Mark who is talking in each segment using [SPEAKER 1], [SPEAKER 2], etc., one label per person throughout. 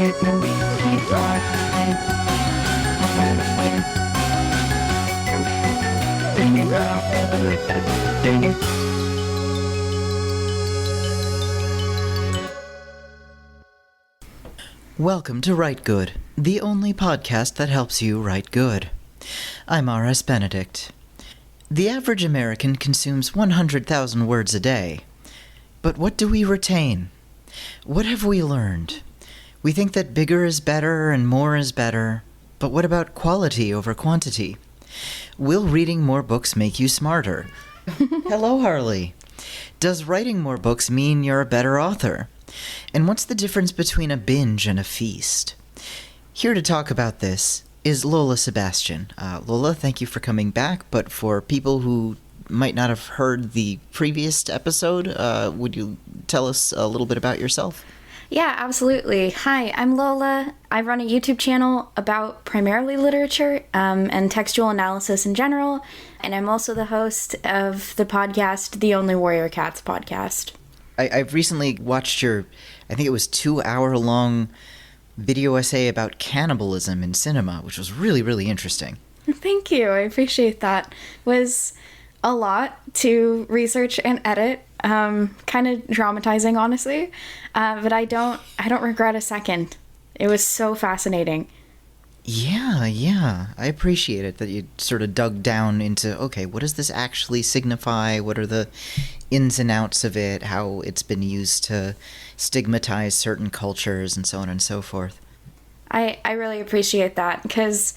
[SPEAKER 1] Welcome to Rite Good, the only podcast that helps you write good. I'm R.S. Benedict. The average American consumes 100,000 words a day. But what do we retain? What have we learned? We think that bigger is better and more is better, but what about quality over quantity? Will reading more books make you smarter? Hello, Harley. Does writing more books mean you're a better author? And what's the difference between a binge and a feast? Here to talk about this is Lola Sebastian. Lola, thank you for coming back, but for people who might not have heard the previous episode, would you tell us a little bit about yourself?
[SPEAKER 2] Yeah, absolutely. Hi, I'm Lola. I run a YouTube channel about primarily literature and textual analysis in general, and I'm also the host of the podcast, The Only Warrior Cats podcast.
[SPEAKER 1] I've recently watched your, I think it was 2-hour-long video essay about cannibalism in cinema, which was really, really interesting.
[SPEAKER 2] Thank you. I appreciate that. It was a lot to research and edit. Kind of traumatizing, honestly. But I don't regret a second. It was so fascinating.
[SPEAKER 1] Yeah. I appreciate it that you sort of dug down into, okay, what does this actually signify? What are the ins and outs of it? How it's been used to stigmatize certain cultures and so on and so forth.
[SPEAKER 2] I really appreciate that because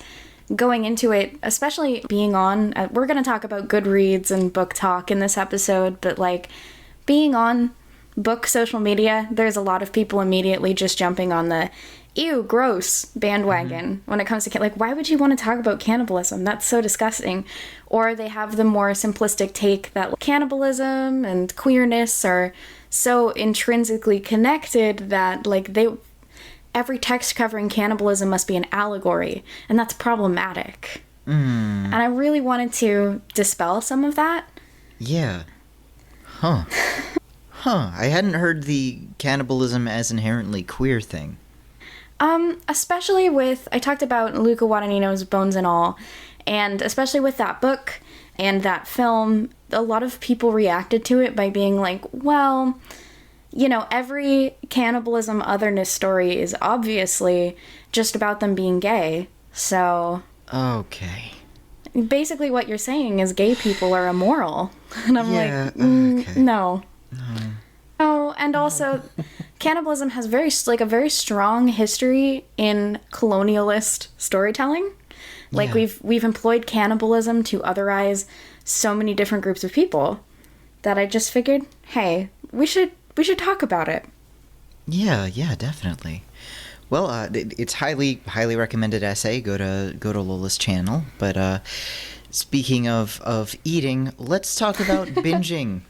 [SPEAKER 2] going into it, especially being on, we're going to talk about Goodreads and book talk in this episode, but like being on book social media, there's a lot of people immediately just jumping on the ew, gross bandwagon when it comes to, like, why would you want to talk about cannibalism? That's so disgusting. Or they have the more simplistic take that cannibalism and queerness are so intrinsically connected that, like, every text covering cannibalism must be an allegory, and that's problematic. And I really wanted to dispel some of that.
[SPEAKER 1] Yeah. Huh. I hadn't heard the cannibalism as inherently queer thing.
[SPEAKER 2] Especially with, I talked about Luca Guadagnino's Bones and All, and especially with that book and that film, a lot of people reacted to it by being like, well, you know, every cannibalism otherness story is obviously just about them being gay, so...
[SPEAKER 1] Okay.
[SPEAKER 2] Basically what you're saying is gay people are immoral. And I'm like,
[SPEAKER 1] okay.
[SPEAKER 2] No. Oh, and also, cannibalism has a very strong history in colonialist storytelling. Like, we've employed cannibalism to otherize so many different groups of people that I just figured, hey, we should talk about it.
[SPEAKER 1] Yeah, definitely. Well, it's highly recommended essay. Go to Lola's channel. But speaking of eating, let's talk about binging.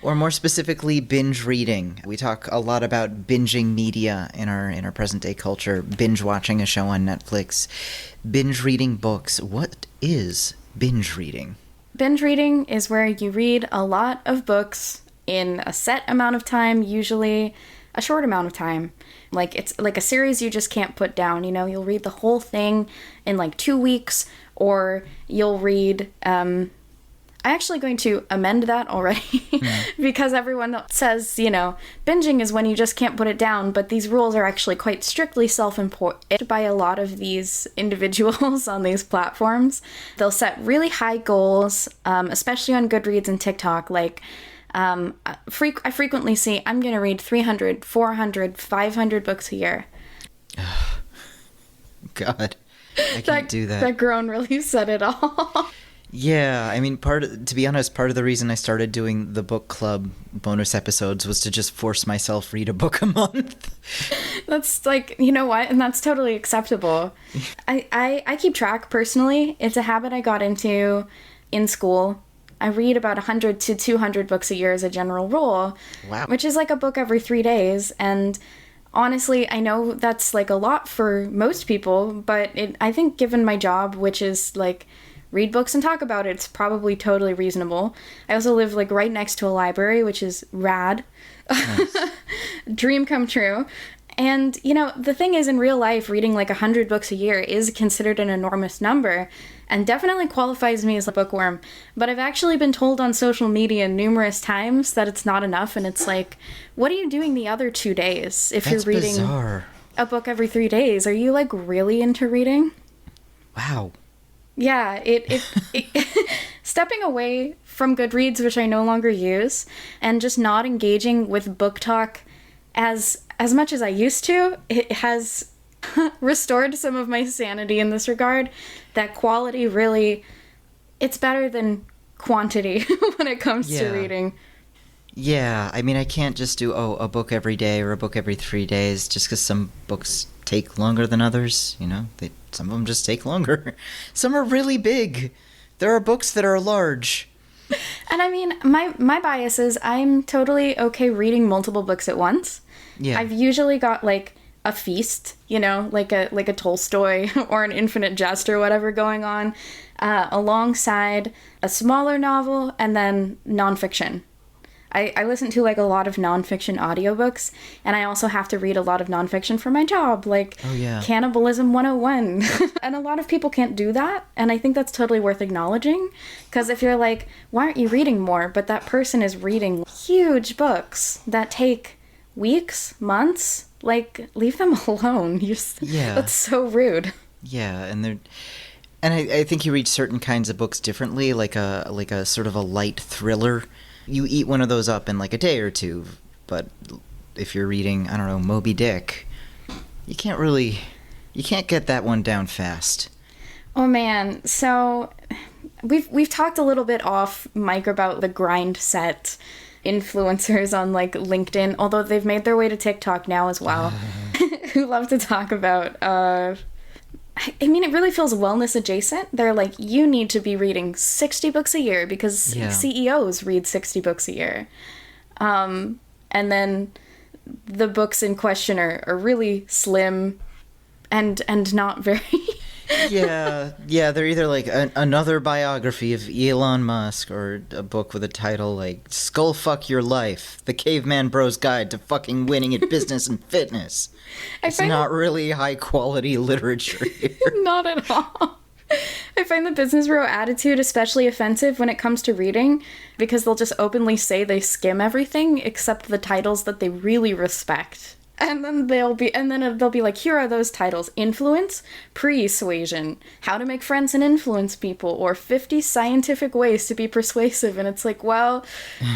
[SPEAKER 1] Or more specifically, binge reading. We talk a lot about binging media in our present-day culture, binge watching a show on Netflix, binge reading books. What is binge reading?
[SPEAKER 2] Binge reading is where you read a lot of books in a set amount of time, usually a short amount of time. Like, it's like a series you just can't put down, you know? You'll read the whole thing in like 2 weeks, or you'll read... I'm actually going to amend that already because everyone says, you know, binging is when you just can't put it down, but these rules are actually quite strictly self-imposed by a lot of these individuals on these platforms. They'll set really high goals, especially on Goodreads and TikTok. Like, I frequently see, I'm going to read 300, 400, 500 books a year.
[SPEAKER 1] God, I can't do that.
[SPEAKER 2] That groan really said it all.
[SPEAKER 1] Yeah, I mean, to be honest, part of the reason I started doing the book club bonus episodes was to just force myself read a book a month.
[SPEAKER 2] That's like, you know what? And that's totally acceptable. I keep track personally. It's a habit I got into in school. I read about 100 to 200 books a year as a general rule.
[SPEAKER 1] Wow.
[SPEAKER 2] Which is like a book every 3 days. And honestly, I know that's like a lot for most people, but I think given my job, which is like read books and talk about it, it's probably totally reasonable. I also live like right next to a library, which is rad. Nice. Dream come true. And, the thing is, in real life, reading like 100 books a year is considered an enormous number and definitely qualifies me as a bookworm. But I've actually been told on social media numerous times that it's not enough. And it's like, what are you doing the other 2 days if you're reading
[SPEAKER 1] bizarre.
[SPEAKER 2] A book every 3 days? Are you like really into reading?
[SPEAKER 1] Wow.
[SPEAKER 2] Yeah, it stepping away from Goodreads, which I no longer use, and just not engaging with book talk as much as I used to, it has restored some of my sanity in this regard. That quality really, it's better than quantity when it comes to reading.
[SPEAKER 1] Yeah, I mean, I can't just do, a book every day or a book every 3 days just because some books take longer than others, some of them just take longer. Some are really big. There are books that are large.
[SPEAKER 2] And I mean, my bias is I'm totally okay reading multiple books at once.
[SPEAKER 1] Yeah.
[SPEAKER 2] I've usually got like a feast, like a Tolstoy or an Infinite Jest or whatever going on, alongside a smaller novel and then nonfiction. I listen to like a lot of nonfiction audiobooks, and I also have to read a lot of nonfiction for my job, like Cannibalism 101. And a lot of people can't do that, and I think that's totally worth acknowledging, because if you're like, why aren't you reading more? But that person is reading huge books that take weeks, months, like, leave them alone. That's so rude.
[SPEAKER 1] Yeah, and I think you read certain kinds of books differently, like a sort of a light thriller. You eat one of those up in like a day or two, but if you're reading, I don't know, Moby Dick, you can't get that one down fast.
[SPEAKER 2] Oh man, so we've talked a little bit off mic about the grind set influencers on like LinkedIn, although they've made their way to TikTok now as well, who love to talk about I mean, it really feels wellness adjacent. They're like, you need to be reading 60 books a year because CEOs read 60 books a year. And then the books in question are really slim and not very...
[SPEAKER 1] yeah, they're either like another biography of Elon Musk or a book with a title like Skullfuck Your Life, The Caveman Bro's Guide to Fucking Winning at Business and Fitness. It's not really high-quality literature here.
[SPEAKER 2] Not at all. I find the business bro attitude especially offensive when it comes to reading, because they'll just openly say they skim everything except the titles that they really respect. And then they'll be like, here are those titles: Influence, Persuasion, How to Make Friends and Influence People, or 50 Scientific Ways to Be Persuasive. And it's like, well,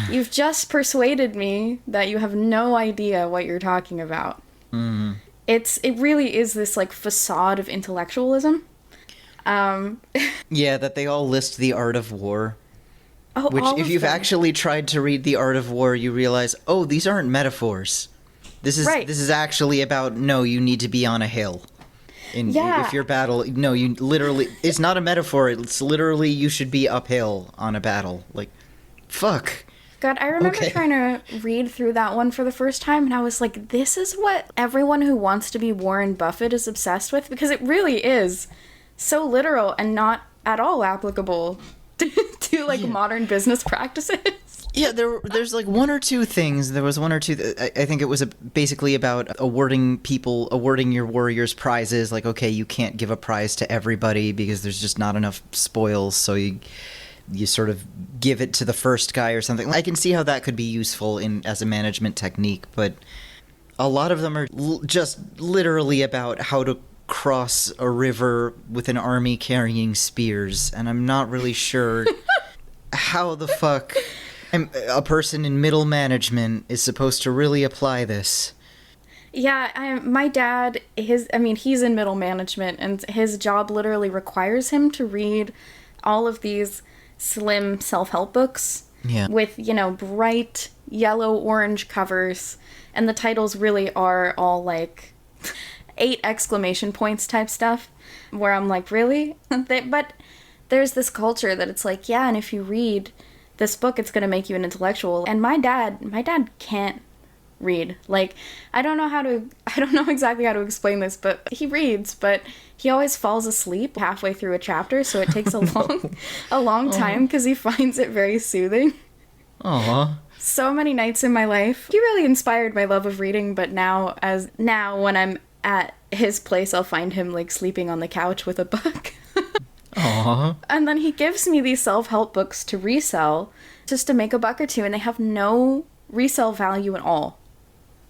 [SPEAKER 2] you've just persuaded me that you have no idea what you're talking about. Mm-hmm. It really is this like facade of intellectualism.
[SPEAKER 1] Yeah, that they all list The Art of War.
[SPEAKER 2] Oh,
[SPEAKER 1] which, if you've actually tried to read The Art of War, you realize, these aren't metaphors. This is actually about, you need to be on a hill. If your battle, you literally, it's not a metaphor, it's literally you should be uphill on a battle. Like, fuck.
[SPEAKER 2] God, I remember trying to read through that one for the first time, and I was like, this is what everyone who wants to be Warren Buffett is obsessed with, because it really is so literal and not at all applicable to modern business practices.
[SPEAKER 1] Yeah, there's like one or two things. There was one or two. I think it was basically about awarding your warriors prizes. Like, okay, you can't give a prize to everybody because there's just not enough spoils. So you sort of give it to the first guy or something. I can see how that could be useful as a management technique, but a lot of them are just literally about how to cross a river with an army carrying spears, and I'm not really sure how the fuck a person in middle management is supposed to really apply this.
[SPEAKER 2] Yeah, my dad, he's in middle management, and his job literally requires him to read all of these slim self-help books with, bright yellow-orange covers, and the titles really are all, like, 8 exclamation points type stuff, where I'm like, really? But there's this culture that it's like, yeah, and if you read this book, it's going to make you an intellectual. And my dad can't read. Like, I don't know exactly how to explain this, but he reads, but he always falls asleep halfway through a chapter, so it takes a long time because he finds it very soothing.
[SPEAKER 1] Aww.
[SPEAKER 2] so many nights in my life. He really inspired my love of reading, but now when I'm at his place, I'll find him like sleeping on the couch with a book.
[SPEAKER 1] Aww.
[SPEAKER 2] And then he gives me these self-help books to resell just to make $1 or $2, and they have no resale value at all.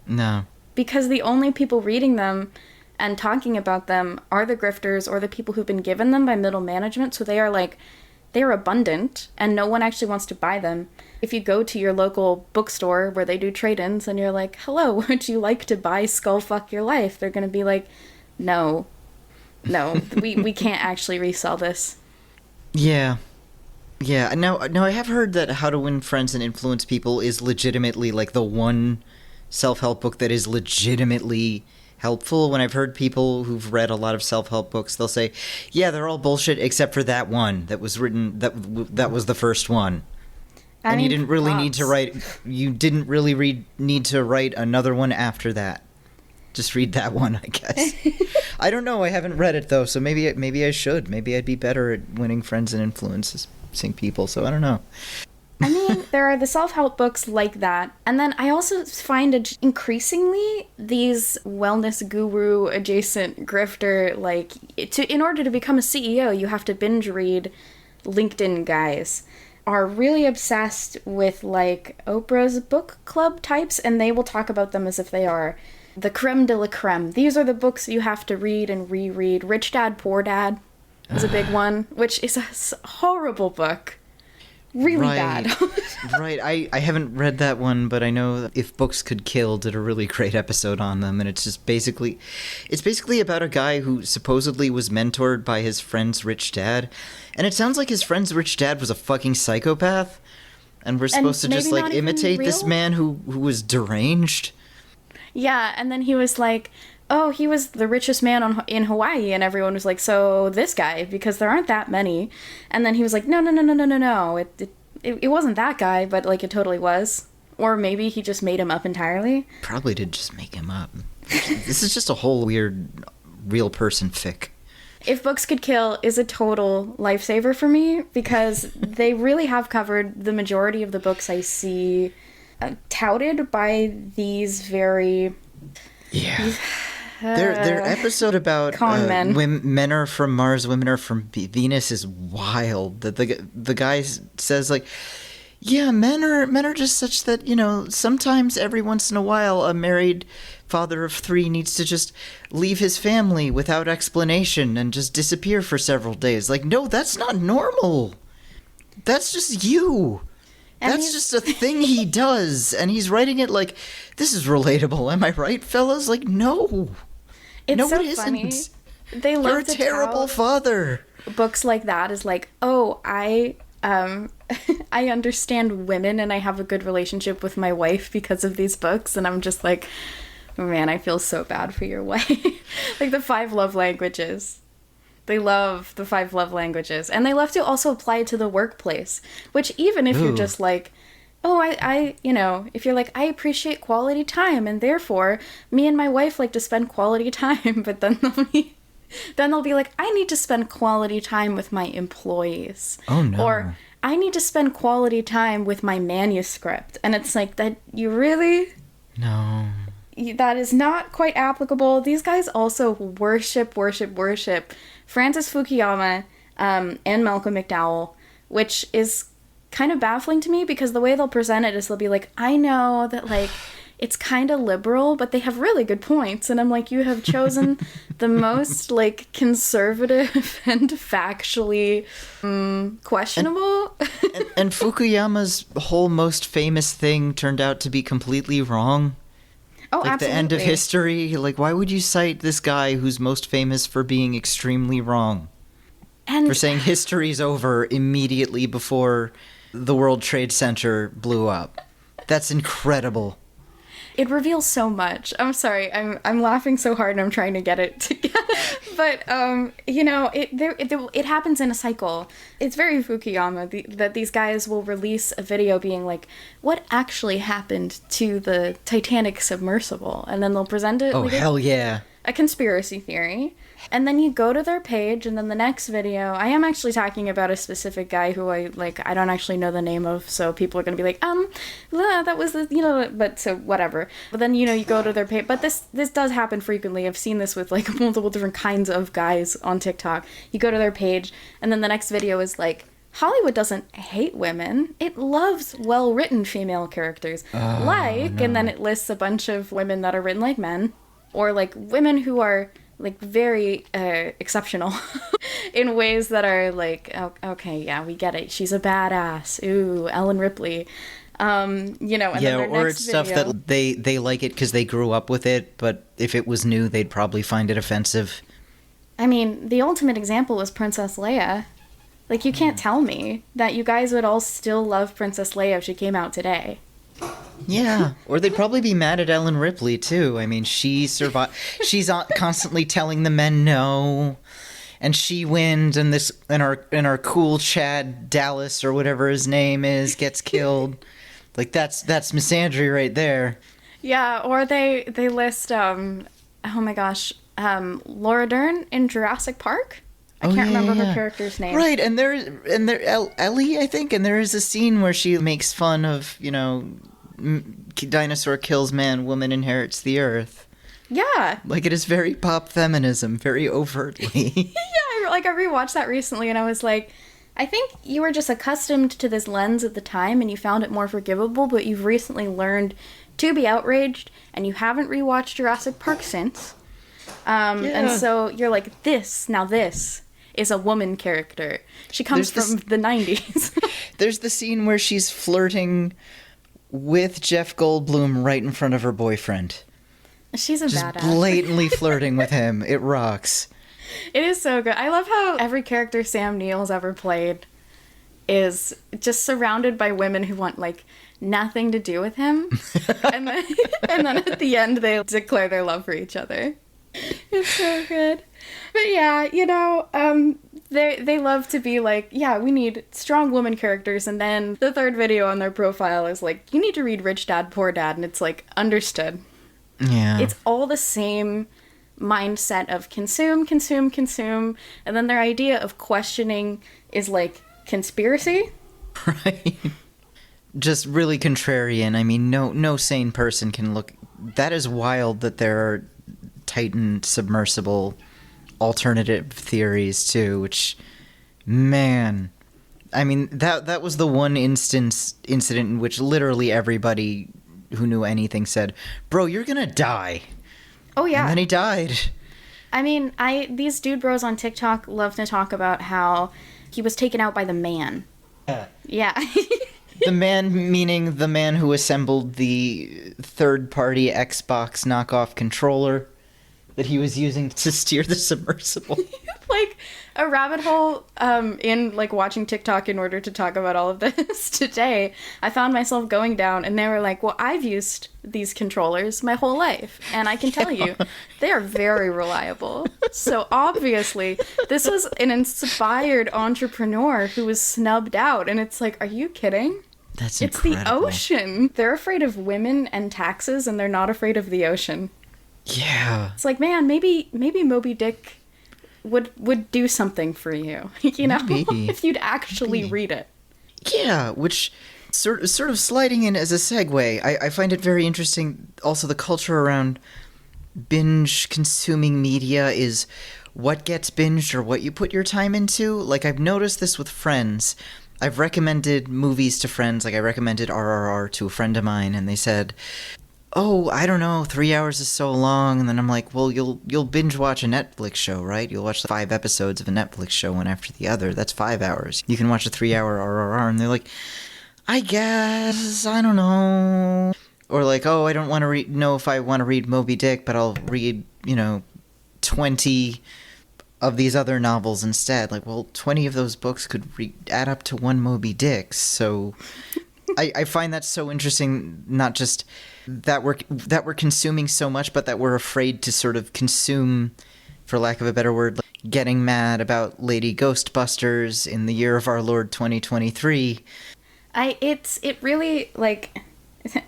[SPEAKER 1] No.
[SPEAKER 2] Because the only people reading them and talking about them are the grifters or the people who've been given them by middle management, so they're abundant, and no one actually wants to buy them. If you go to your local bookstore where they do trade-ins and you're like, hello, would you like to buy Skullfuck Your Life? They're going to be like, no, we can't actually resell this.
[SPEAKER 1] Yeah. Yeah. Now, I have heard that How to Win Friends and Influence People is legitimately, like, the one self-help book that is legitimately helpful. When I've heard people who've read a lot of self-help books, they'll say, yeah, they're all bullshit except for that one that was written, that was the first one. And you didn't really need to write another one after that. Just read that one, I guess. I don't know. I haven't read it, though, so maybe I should. Maybe I'd be better at winning friends and influencing people, so I don't know.
[SPEAKER 2] I mean, there are the self-help books like that. And then I also find increasingly these wellness guru adjacent grifter, like, in order to become a CEO, you have to binge read LinkedIn guys, are really obsessed with, like, Oprah's book club types, and they will talk about them as if they are the creme de la creme. These are the books you have to read and reread. Rich Dad, Poor Dad is a big one, which is a horrible book. Really bad.
[SPEAKER 1] Right. I haven't read that one, but I know that If Books Could Kill did a really great episode on them, and it's basically about a guy who supposedly was mentored by his friend's rich dad, and it sounds like his friend's rich dad was a fucking psychopath, and we're supposed to just, like, imitate this man who was deranged.
[SPEAKER 2] Yeah, and then he was like, oh, he was the richest man in Hawaii, and everyone was like, so this guy, because there aren't that many. And then he was like, no, it wasn't that guy, but, like, it totally was. Or maybe he just made him up entirely.
[SPEAKER 1] Probably did just make him up. This is just a whole weird real person fic.
[SPEAKER 2] If Books Could Kill is a total lifesaver for me, because they really have covered the majority of the books I see touted by these very...
[SPEAKER 1] Yeah. Their episode about men are from Mars, women are from Venus is wild. The guy says, like, yeah, men are just such that, you know, sometimes every once in a while a married father of 3 needs to just leave his family without explanation and just disappear for several days. Like, no, that's not normal. That's just you. That's just a thing he does, and he's writing it like, this is relatable, am I right, fellas? Like, no.
[SPEAKER 2] It's
[SPEAKER 1] no,
[SPEAKER 2] so
[SPEAKER 1] it isn't.
[SPEAKER 2] funny. They love
[SPEAKER 1] You're a terrible father.
[SPEAKER 2] Books like that is like, oh, I understand women and I have a good relationship with my wife because of these books, and I'm just like, oh, man, I feel so bad for your wife. Like the 5 love languages. They love the 5 love languages. And they love to also apply it to the workplace. Which even if you're just like, oh, I you know, if you're like, I appreciate quality time, and therefore, me and my wife like to spend quality time, but then they'll be like, I need to spend quality time with my employees.
[SPEAKER 1] Oh, no.
[SPEAKER 2] Or, I need to spend quality time with my manuscript. And it's like, that you really...
[SPEAKER 1] No.
[SPEAKER 2] That is not quite applicable. These guys also worship Francis Fukuyama and Malcolm McDowell, which is kind of baffling to me because the way they'll present it is they'll be like, I know that, like, it's kind of liberal, but they have really good points. And I'm like, you have chosen the most, like, conservative and factually questionable.
[SPEAKER 1] And Fukuyama's whole most famous thing turned out to be completely wrong.
[SPEAKER 2] Oh,
[SPEAKER 1] like
[SPEAKER 2] absolutely.
[SPEAKER 1] The end of history. Like, why would you cite this guy who's most famous for being extremely wrong? And for saying history's over immediately before the World Trade Center blew up. That's incredible.
[SPEAKER 2] It reveals so much. I'm sorry. I'm laughing so hard and I'm trying to get it together. But you know, it happens in a cycle. It's very Fukuyama that these guys will release a video being like, what actually happened to the Titanic submersible? And then they'll present it.
[SPEAKER 1] Oh,
[SPEAKER 2] like
[SPEAKER 1] hell yeah.
[SPEAKER 2] a conspiracy theory, and then you go to their page, and then the next video, I am actually talking about a specific guy who I don't actually know the name of, so people are going to be like, that was the, but so whatever. But then, you go to their page, but this does happen frequently. I've seen this with, like, multiple different kinds of guys on TikTok. You go to their page, and then the next video is like, Hollywood doesn't hate women. It loves well-written female characters. And then it lists a bunch of women that are written like men, or like women who are like very exceptional in ways that are like, oh, okay, yeah, we get it. She's a badass. Ooh, Ellen Ripley. And then
[SPEAKER 1] or it's stuff that they like it because they grew up with it, but if it was new, they'd probably find it offensive.
[SPEAKER 2] I mean, the ultimate example is Princess Leia. Like, you can't tell me that you guys would all still love Princess Leia if she came out today.
[SPEAKER 1] Yeah, or they'd probably be mad at Ellen Ripley, too. I mean, she survived. She's constantly telling the men no, and she wins, and our cool Chad Dallas, or whatever his name is, gets killed. Like, that's misandry right there.
[SPEAKER 2] Yeah, or they list, oh my gosh, Laura Dern in Jurassic Park? I can't remember her character's name.
[SPEAKER 1] Right, and there Ellie, I think, and there is a scene where she makes fun of, dinosaur kills man, woman inherits the earth.
[SPEAKER 2] Yeah.
[SPEAKER 1] Like, it is very pop feminism, very overtly.
[SPEAKER 2] Yeah, I rewatched that recently, and I was like, I think you were just accustomed to this lens at the time, and you found it more forgivable, but you've recently learned to be outraged, and you haven't rewatched Jurassic Park since. And so you're like, this is a woman character. She comes from the 90s.
[SPEAKER 1] There's the scene where she's flirting with Jeff Goldblum right in front of her boyfriend.
[SPEAKER 2] She's a badass.
[SPEAKER 1] Just blatantly flirting with him. It rocks.
[SPEAKER 2] It is so good. I love how every character Sam Neill's ever played is just surrounded by women who want, like, nothing to do with him. and then at the end, they declare their love for each other. It's so good. But yeah, they love to be like, yeah, we need strong woman characters, and then the third video on their profile is like, you need to read Rich Dad, Poor Dad, and it's like, understood.
[SPEAKER 1] Yeah.
[SPEAKER 2] It's all the same mindset of consume, consume, consume, and then their idea of questioning is like conspiracy.
[SPEAKER 1] Right. Just really contrarian. I mean, no sane person can look... That is wild that there are Titan submersible alternative theories too, which, man, I mean, that was the one incident in which literally everybody who knew anything said, bro, you're gonna die.
[SPEAKER 2] Oh yeah.
[SPEAKER 1] And then he died.
[SPEAKER 2] I mean, these dude bros on TikTok love to talk about how he was taken out by the man. Yeah.
[SPEAKER 1] The man, meaning the man who assembled the third-party Xbox knockoff controller that he was using to steer the submersible.
[SPEAKER 2] Like, a rabbit hole in, like, watching TikTok in order to talk about all of this today. I found myself going down, and they were like, well, I've used these controllers my whole life, and I can tell you, they are very reliable. So, obviously, this was an inspired entrepreneur who was snubbed out, and it's like, are you kidding?
[SPEAKER 1] That's incredible.
[SPEAKER 2] It's the ocean. They're afraid of women and taxes, and they're not afraid of the ocean.
[SPEAKER 1] Yeah.
[SPEAKER 2] It's like, man, maybe Moby Dick would do something for you,
[SPEAKER 1] Maybe.
[SPEAKER 2] if you'd actually read it.
[SPEAKER 1] Yeah, which sort of sliding in as a segue, I find it very interesting. Also, the culture around binge consuming media is what gets binged or what you put your time into. Like, I've noticed this with friends. I've recommended movies to friends. Like, I recommended RRR to a friend of mine, and they said, oh, I don't know, 3 hours is so long. And then I'm like, well, you'll binge watch a Netflix show, right? You'll watch the 5 episodes of a Netflix show one after the other. That's 5 hours. You can watch a 3-hour RRR. And they're like, I guess, I don't know. Or like, oh, I don't want to know if I want to read Moby Dick, but I'll read, 20 of these other novels instead. Like, well, 20 of those books could add up to one Moby Dick. So I find that so interesting, not just that we're consuming so much, but that we're afraid to sort of consume, for lack of a better word, like getting mad about Lady Ghostbusters in the year of our Lord 2023.
[SPEAKER 2] It really, like,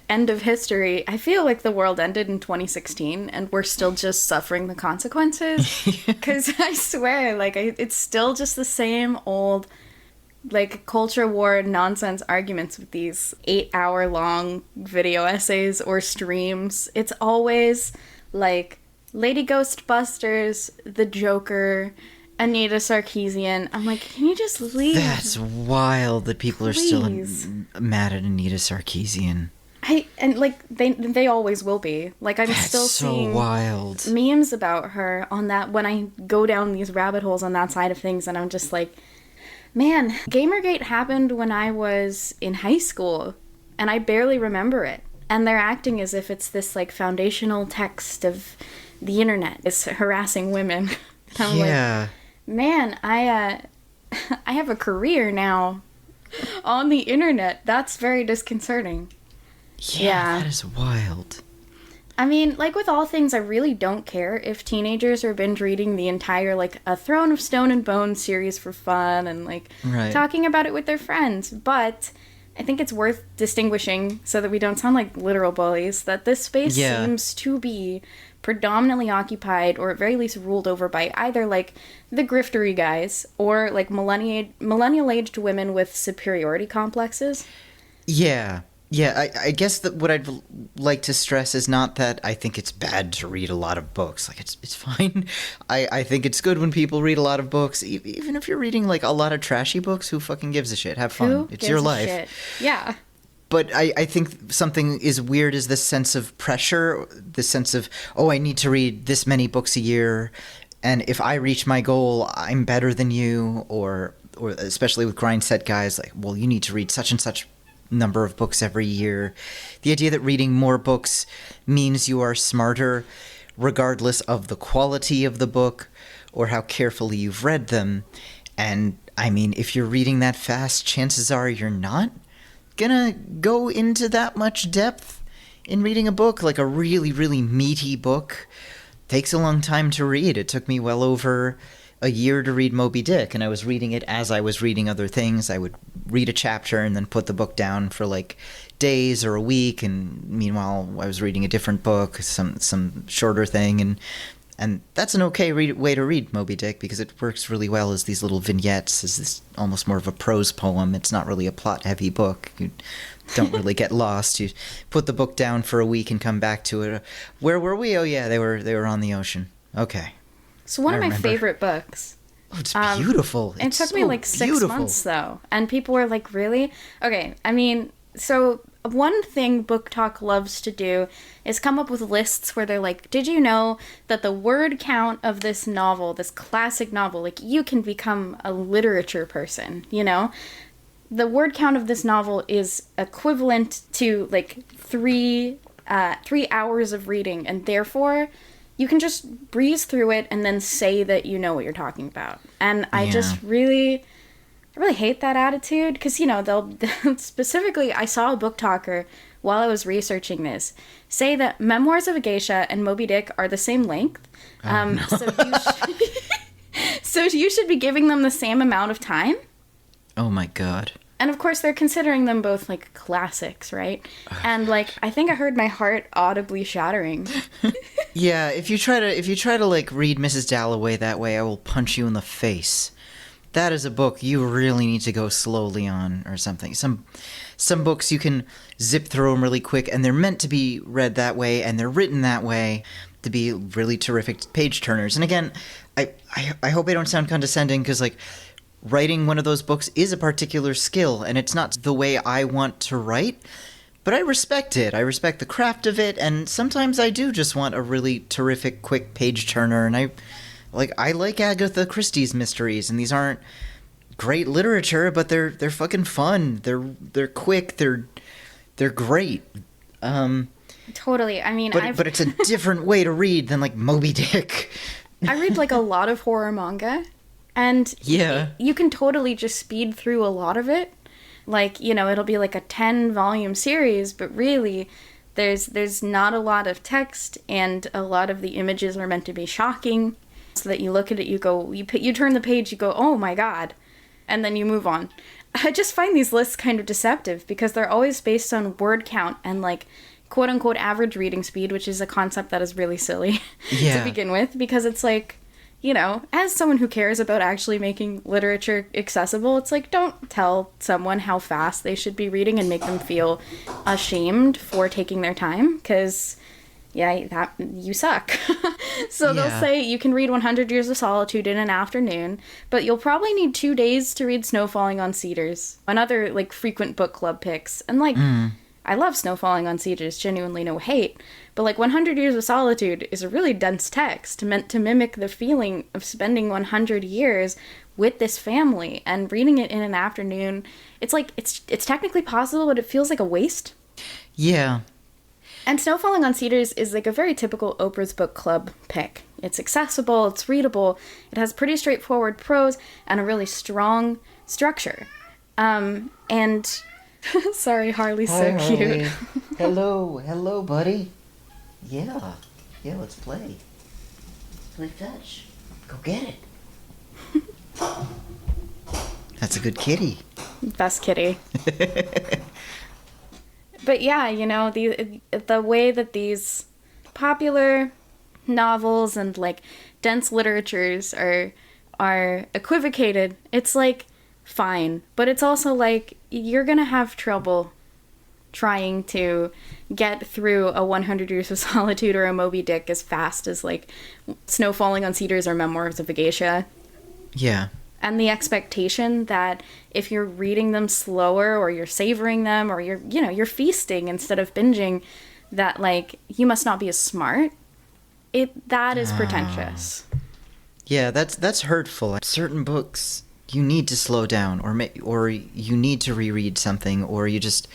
[SPEAKER 2] end of history, I feel like the world ended in 2016 and we're still just suffering the consequences. Because I swear, like, it's still just the same old, like, culture war nonsense arguments with these 8-hour long video essays or streams. It's always, like, Lady Ghostbusters, the Joker, Anita Sarkeesian. I'm like, can you just leave?
[SPEAKER 1] That's wild that people
[SPEAKER 2] Please.
[SPEAKER 1] are still mad at Anita Sarkeesian.
[SPEAKER 2] They always will be. Like, I'm
[SPEAKER 1] That's
[SPEAKER 2] still
[SPEAKER 1] so
[SPEAKER 2] seeing
[SPEAKER 1] wild.
[SPEAKER 2] memes about her on that when I go down these rabbit holes on that side of things, and I'm just like, man, Gamergate happened when I was in high school, and I barely remember it. And they're acting as if it's this, like, foundational text of the internet is harassing women. I'm
[SPEAKER 1] Yeah.
[SPEAKER 2] like, man, I have a career now on the internet. That's very disconcerting.
[SPEAKER 1] Yeah, that is wild.
[SPEAKER 2] I mean, like with all things, I really don't care if teenagers are binge reading the entire, like, A Throne of Stone and Bone series for fun and, like, talking about it with their friends. But I think it's worth distinguishing so that we don't sound like literal bullies, that this space seems to be predominantly occupied, or at very least ruled over, by either, like, the griftery guys or, like, millennial-aged women with superiority complexes.
[SPEAKER 1] Yeah. Yeah, I guess that what I'd like to stress is not that I think it's bad to read a lot of books. Like, it's fine. I think it's good when people read a lot of books. Even if you're reading, like, a lot of trashy books, who fucking gives a shit? Have fun. It's your life.
[SPEAKER 2] Shit? Yeah.
[SPEAKER 1] But I think something is weird is this sense of pressure, this sense of, oh, I need to read this many books a year, and if I reach my goal, I'm better than you, or especially with grind set guys, like, well, you need to read such and such number of books every year. The idea that reading more books means you are smarter, regardless of the quality of the book or how carefully you've read them. And, I mean, if you're reading that fast, chances are you're not gonna go into that much depth in reading a book. Like, a really, really meaty book takes a long time to read. It took me well over a year to read Moby Dick, and I was reading it as I was reading other things. I would read a chapter and then put the book down for, like, days or a week, and meanwhile I was reading a different book, some shorter thing, and that's an okay way to read Moby Dick, because it works really well as these little vignettes, as this almost more of a prose poem. It's not really a plot-heavy book. You don't really get lost. You put the book down for a week and come back to it. Where were we? Oh yeah, they were on the ocean. Okay.
[SPEAKER 2] So one of my favorite books.
[SPEAKER 1] Oh, it's beautiful.
[SPEAKER 2] It took me like 6 months, though. And people were like, really? Okay, I mean, so one thing Book Talk loves to do is come up with lists where they're like, did you know that the word count of this novel, this classic novel, like, you can become a literature person, you know? The word count of this novel is equivalent to, like, 3 hours of reading, and therefore you can just breeze through it and then say that you know what you're talking about. And I just really hate that attitude, because, you know, they'll specifically, I saw a book talker while I was researching this say that Memoirs of a Geisha and Moby Dick are the same length. No. So you should be giving them the same amount of time.
[SPEAKER 1] Oh my god.
[SPEAKER 2] And of course, they're considering them both, like, classics, right? And, like, I think I heard my heart audibly shattering.
[SPEAKER 1] Yeah, if you try to like read Mrs. Dalloway that way, I will punch you in the face. That is a book you really need to go slowly on, or something. Some books you can zip through them really quick, and they're meant to be read that way, and they're written that way to be really terrific page turners. And again, I hope I don't sound condescending, because, like, writing one of those books is a particular skill, and it's not the way I want to write, but I respect it. I respect the craft of it, and sometimes I do just want a really terrific, quick page turner, and I like Agatha Christie's mysteries, and these aren't great literature, but they're fucking fun. They're quick. They're great.
[SPEAKER 2] Totally. I mean,
[SPEAKER 1] but it's a different way to read than, like, Moby Dick.
[SPEAKER 2] I read, like, a lot of horror manga. And you can totally just speed through a lot of it. Like, you know, it'll be like a 10-volume series, but really there's not a lot of text, and a lot of the images are meant to be shocking, so that you look at it, you go, you turn the page, you go, oh my god, and then you move on. I just find these lists kind of deceptive because they're always based on word count and like quote unquote average reading speed, which is a concept that is really silly to begin with, because it's like, you know, as someone who cares about actually making literature accessible, it's like, don't tell someone how fast they should be reading and make them feel ashamed for taking their time, because that you suck. So they'll say you can read 100 Years of Solitude in an afternoon, but you'll probably need 2 days to read Snow Falling on Cedars, another like frequent book club picks. And like, I love Snow Falling on Cedars, genuinely no hate, but like 100 Years of Solitude is a really dense text meant to mimic the feeling of spending 100 years with this family, and reading it in an afternoon, it's like, it's technically possible, but it feels like a waste.
[SPEAKER 1] Yeah.
[SPEAKER 2] And Snow Falling on Cedars is like a very typical Oprah's Book Club pick. It's accessible, it's readable, it has pretty straightforward prose, and a really strong structure. And sorry, Harley's so cute.
[SPEAKER 1] Hello, buddy. Yeah, let's play. Play fetch. Go get it. That's a good kitty.
[SPEAKER 2] Best kitty. But yeah, you know, the way that these popular novels and like dense literatures are equivocated, it's like fine, but it's also like you're gonna have trouble trying to get through a 100 Years of Solitude or a Moby Dick as fast as like Snow Falling on Cedars or Memoirs of a Geisha.
[SPEAKER 1] Yeah.
[SPEAKER 2] And the expectation that if you're reading them slower, or you're savoring them, or you're feasting instead of binging, that like you must not be as smart. That is pretentious.
[SPEAKER 1] Yeah, that's hurtful. Certain books you need to slow down, or you need to reread something, or you just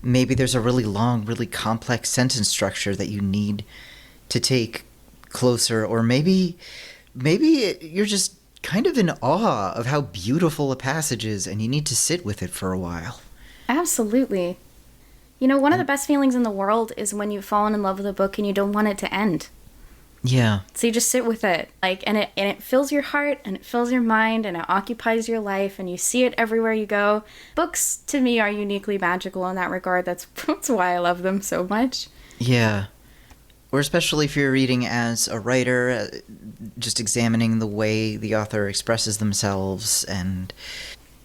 [SPEAKER 1] maybe there's a really long, really complex sentence structure that you need to take closer, or maybe you're just kind of in awe of how beautiful a passage is, and you need to sit with it for a while. Absolutely.
[SPEAKER 2] You know, one of the best feelings in the world is when you've fallen in love with a book and you don't want it to end.
[SPEAKER 1] Yeah.
[SPEAKER 2] So you just sit with it, like, and it fills your heart, and it fills your mind, and it occupies your life, and you see it everywhere you go. Books, to me, are uniquely magical in that regard. That's why I love them so much.
[SPEAKER 1] Yeah. Or especially if you're reading as a writer, just examining the way the author expresses themselves, and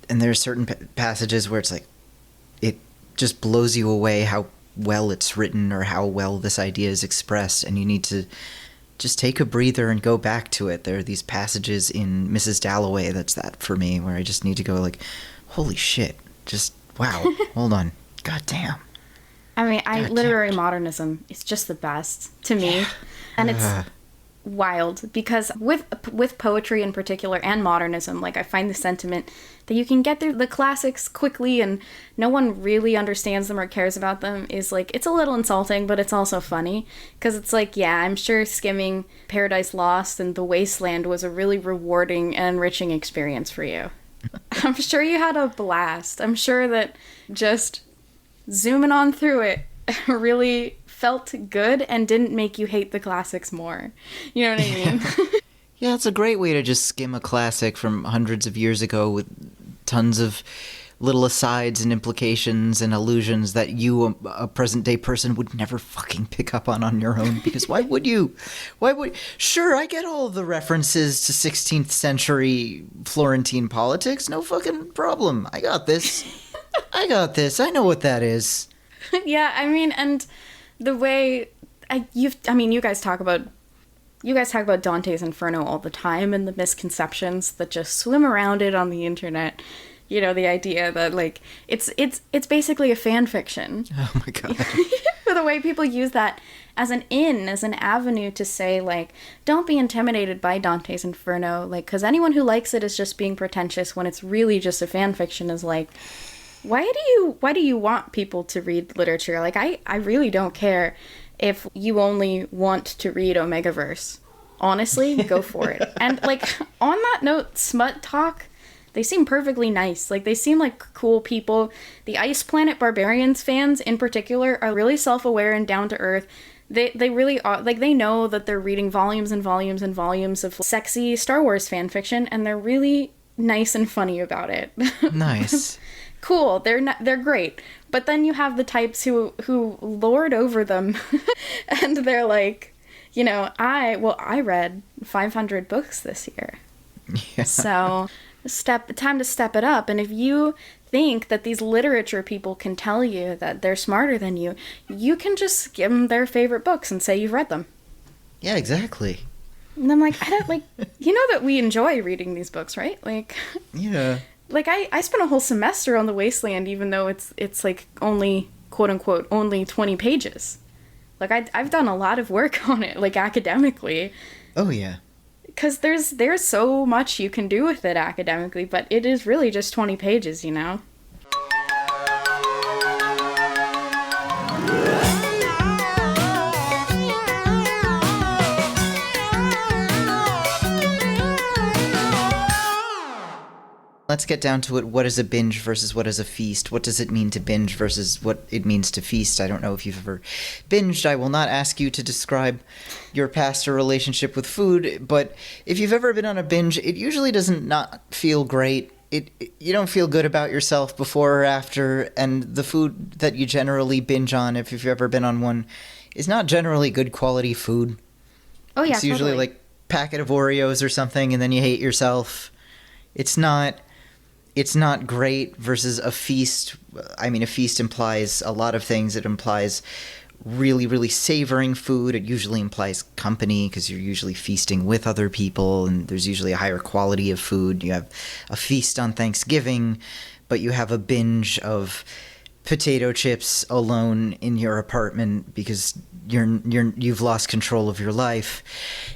[SPEAKER 1] there are certain passages where it's like, it just blows you away how well it's written, or how well this idea is expressed, and you need to just take a breather and go back to it. There are these passages in Mrs. Dalloway that's that for me, where I just need to go like, holy shit, just wow, hold on, god damn.
[SPEAKER 2] I mean, literary modernism is just the best to me. And it's wild because with poetry in particular and modernism, like I find the sentiment that you can get through the classics quickly and no one really understands them or cares about them is like, it's a little insulting, but it's also funny because it's like, yeah, I'm sure skimming Paradise Lost and The Wasteland was a really rewarding and enriching experience for you. I'm sure you had a blast. I'm sure that just zooming on through it really felt good and didn't make you hate the classics more. You know what I mean?
[SPEAKER 1] Yeah, it's a great way to just skim a classic from hundreds of years ago with tons of little asides and implications and allusions that you, a present-day person, would never fucking pick up on your own, because why would you? Sure, I get all of the references to 16th century Florentine politics, no fucking problem. I got this. I know what that is.
[SPEAKER 2] Yeah, I mean, and the way you guys talk about Dante's Inferno all the time and the misconceptions that just swim around it on the internet. You know, the idea that like it's basically a fan fiction.
[SPEAKER 1] Oh my god.
[SPEAKER 2] The way people use that as an avenue to say like, don't be intimidated by Dante's Inferno, like, because anyone who likes it is just being pretentious when it's really just a fan fiction is like, why do you want people to read literature? Like, I really don't care if you only want to read Omegaverse. Honestly, go for it. And, like, on that note, Smut Talk, they seem perfectly nice. Like, they seem like cool people. The Ice Planet Barbarians fans, in particular, are really self-aware and down-to-earth. They really are, like, they know that they're reading volumes and volumes and volumes of sexy Star Wars fan fiction, and they're really nice and funny about it.
[SPEAKER 1] Nice.
[SPEAKER 2] Cool. They're great. But then you have the types who lord over them and they're like, you know, I read 500 books this year.
[SPEAKER 1] Yeah.
[SPEAKER 2] So, time to step it up. And if you think that these literature people can tell you that they're smarter than you, you can just give them their favorite books and say you've read them.
[SPEAKER 1] Yeah, exactly.
[SPEAKER 2] And I'm like, I don't like, you know that we enjoy reading these books, right? Like,
[SPEAKER 1] Yeah.
[SPEAKER 2] like I spent a whole semester on The Wasteland, even though it's like only, quote unquote, only 20 pages. Like I've done a lot of work on it, like academically.
[SPEAKER 1] Oh, yeah.
[SPEAKER 2] Because there's so much you can do with it academically, but it is really just 20 pages, you know?
[SPEAKER 1] Let's get down to it. What is a binge versus what is a feast? What does it mean to binge versus what it means to feast? I don't know if you've ever binged. I will not ask you to describe your past or relationship with food, but if you've ever been on a binge, it usually doesn't not feel great. You don't feel good about yourself before or after, and the food that you generally binge on, if you've ever been on one, is not generally good quality food.
[SPEAKER 2] Oh, yeah,
[SPEAKER 1] It's usually
[SPEAKER 2] totally.
[SPEAKER 1] like packet of Oreos or something, and then you hate yourself. It's not great versus a feast. I mean, a feast implies a lot of things. It implies really, really savoring food. It usually implies company because you're usually feasting with other people, and there's usually a higher quality of food. You have a feast on Thanksgiving, but you have a binge of potato chips alone in your apartment because you've lost control of your life.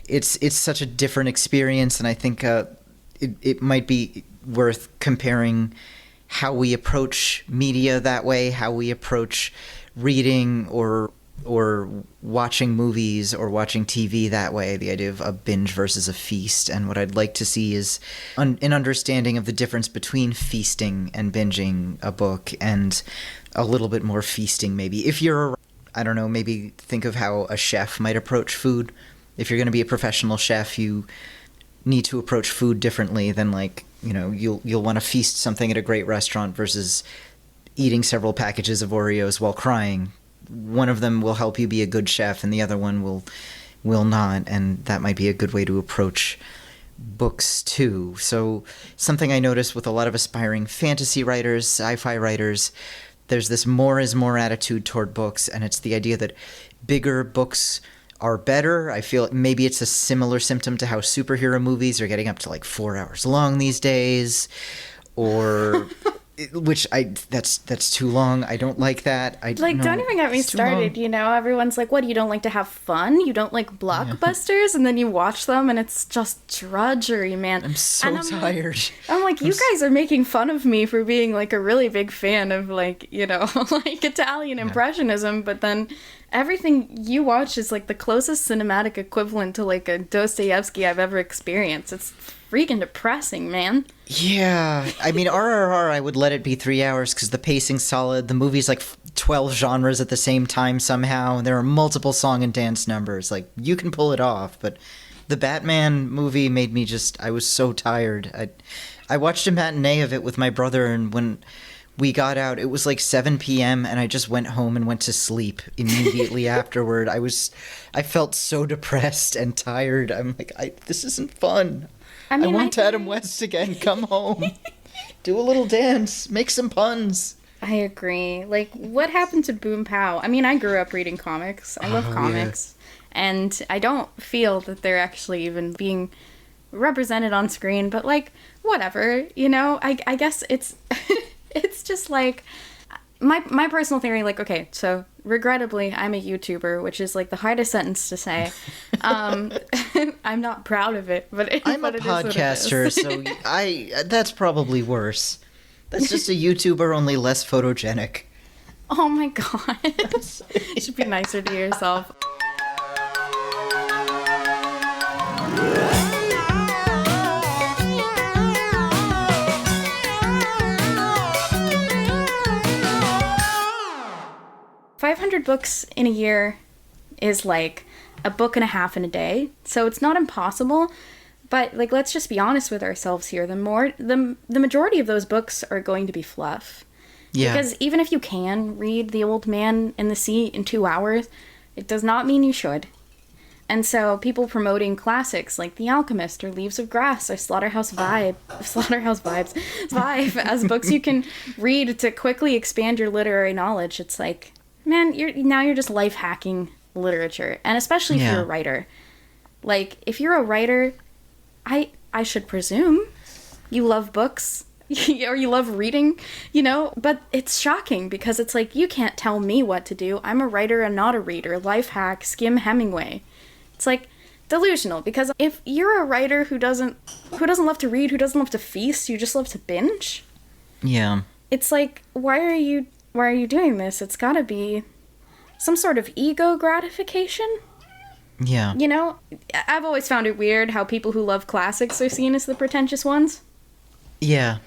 [SPEAKER 1] It's such a different experience, and I think it might be worth comparing how we approach media that way, how we approach reading or watching movies or watching TV that way, the idea of a binge versus a feast. And what I'd like to see is an understanding of the difference between feasting and binging a book, and a little bit more feasting maybe. If you're, I don't know, maybe think of how a chef might approach food. If you're going to be a professional chef, you need to approach food differently than, like, you know, you'll want to feast something at a great restaurant versus eating several packages of Oreos while crying. One of them will help you be a good chef, and the other one will not, and that might be a good way to approach books too. So something I noticed with a lot of aspiring fantasy writers, sci-fi writers, there's this more is more attitude toward books, and it's the idea that bigger books are better. I feel maybe it's a similar symptom to how superhero movies are getting up to like 4 hours long these days, or that's too long. I don't like that.
[SPEAKER 2] Like, don't even get me started, you know? Everyone's like, what, you don't like to have fun? You don't like blockbusters? Yeah. And then you watch them and it's just drudgery, man.
[SPEAKER 1] I'm so tired.
[SPEAKER 2] I'm like, you guys are making fun of me for being like a really big fan of, like, you know, like Italian Impressionism, but then everything you watch is like the closest cinematic equivalent to like a Dostoevsky I've ever experienced. It's freaking depressing, man.
[SPEAKER 1] Yeah, I mean, RRR, I would let it be 3 hours because the pacing's solid. The movie's like 12 genres at the same time somehow, and there are multiple song and dance numbers. Like, you can pull it off, but the Batman movie made me I was so tired. I watched a matinee of it with my brother, and when we got out, it was like 7 p.m., and I just went home and went to sleep immediately afterward. I felt so depressed and tired. I'm like, this isn't fun. I want Adam West again. Come home. Do a little dance. Make some puns.
[SPEAKER 2] I agree. Like, what happened to Boom Pow? I mean, I grew up reading comics. I love comics. Yeah. And I don't feel that they're actually even being represented on screen, but, like, whatever. You know, I guess it's it's just like my personal theory, like, okay, so regrettably I'm a YouTuber, which is like the hardest sentence to say. I'm not proud of it, but
[SPEAKER 1] I'm a podcaster, so that's probably worse. That's just a YouTuber, only less photogenic.
[SPEAKER 2] Oh my god. You should be nicer to yourself. $500 books in a year is like a book and a half in a day, so it's not impossible, But, like, let's just be honest with ourselves here. The majority of those books are going to be fluff.
[SPEAKER 1] Yeah.
[SPEAKER 2] Because even if you can read The Old Man and the Sea in 2 hours, it does not mean you should. And so people promoting classics like The Alchemist or Leaves of Grass or Slaughterhouse Vibes as books you can read to quickly expand your literary knowledge. It's like, man, you're just life hacking literature. And especially if you're a writer. Like, if you're a writer, I should presume you love books or you love reading, you know, but it's shocking because it's like, you can't tell me what to do. I'm a writer and not a reader. Life hack, skim Hemingway. It's like delusional, because if you're a writer who doesn't love to read, who doesn't love to feast, you just love to binge.
[SPEAKER 1] Yeah.
[SPEAKER 2] It's like, why are you doing this? It's got to be some sort of ego gratification.
[SPEAKER 1] Yeah.
[SPEAKER 2] You know, I've always found it weird how people who love classics are seen as the pretentious ones.
[SPEAKER 1] Yeah.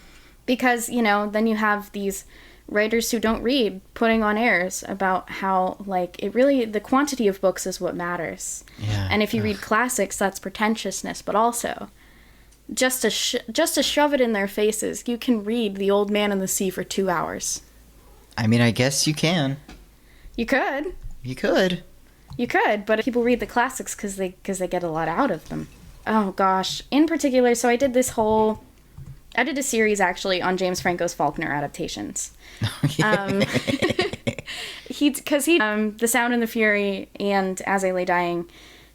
[SPEAKER 2] Because, you know, then you have these writers who don't read putting on airs about how, like, the quantity of books is what matters.
[SPEAKER 1] Yeah.
[SPEAKER 2] And if you read classics, that's pretentiousness. But also, just to shove it in their faces, you can read The Old Man and the Sea for 2 hours.
[SPEAKER 1] I mean, I guess you can.
[SPEAKER 2] You could.
[SPEAKER 1] You could.
[SPEAKER 2] You could, but people read the classics because they get a lot out of them. Oh, gosh. In particular, so I did a series, actually, on James Franco's Faulkner adaptations. The Sound and the Fury and As I Lay Dying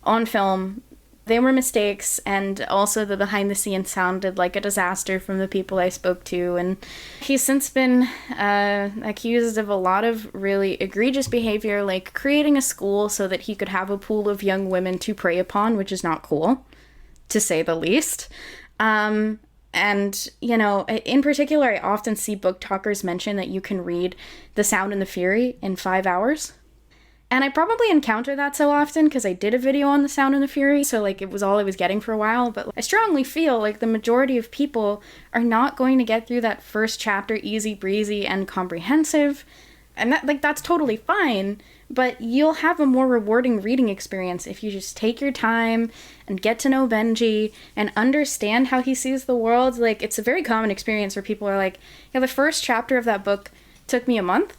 [SPEAKER 2] on film, they were mistakes, and also the behind the scenes sounded like a disaster from the people I spoke to, and he's since been accused of a lot of really egregious behavior, like creating a school so that he could have a pool of young women to prey upon, which is not cool, to say the least. And, you know, in particular, I often see book talkers mention that you can read The Sound and the Fury in 5 hours. And I probably encounter that so often because I did a video on The Sound and the Fury, so, like, it was all I was getting for a while. But I strongly feel like the majority of people are not going to get through that first chapter easy breezy and comprehensive. And that's totally fine, but you'll have a more rewarding reading experience if you just take your time and get to know Benji and understand how he sees the world. Like, it's a very common experience where people are like, yeah, the first chapter of that book took me a month,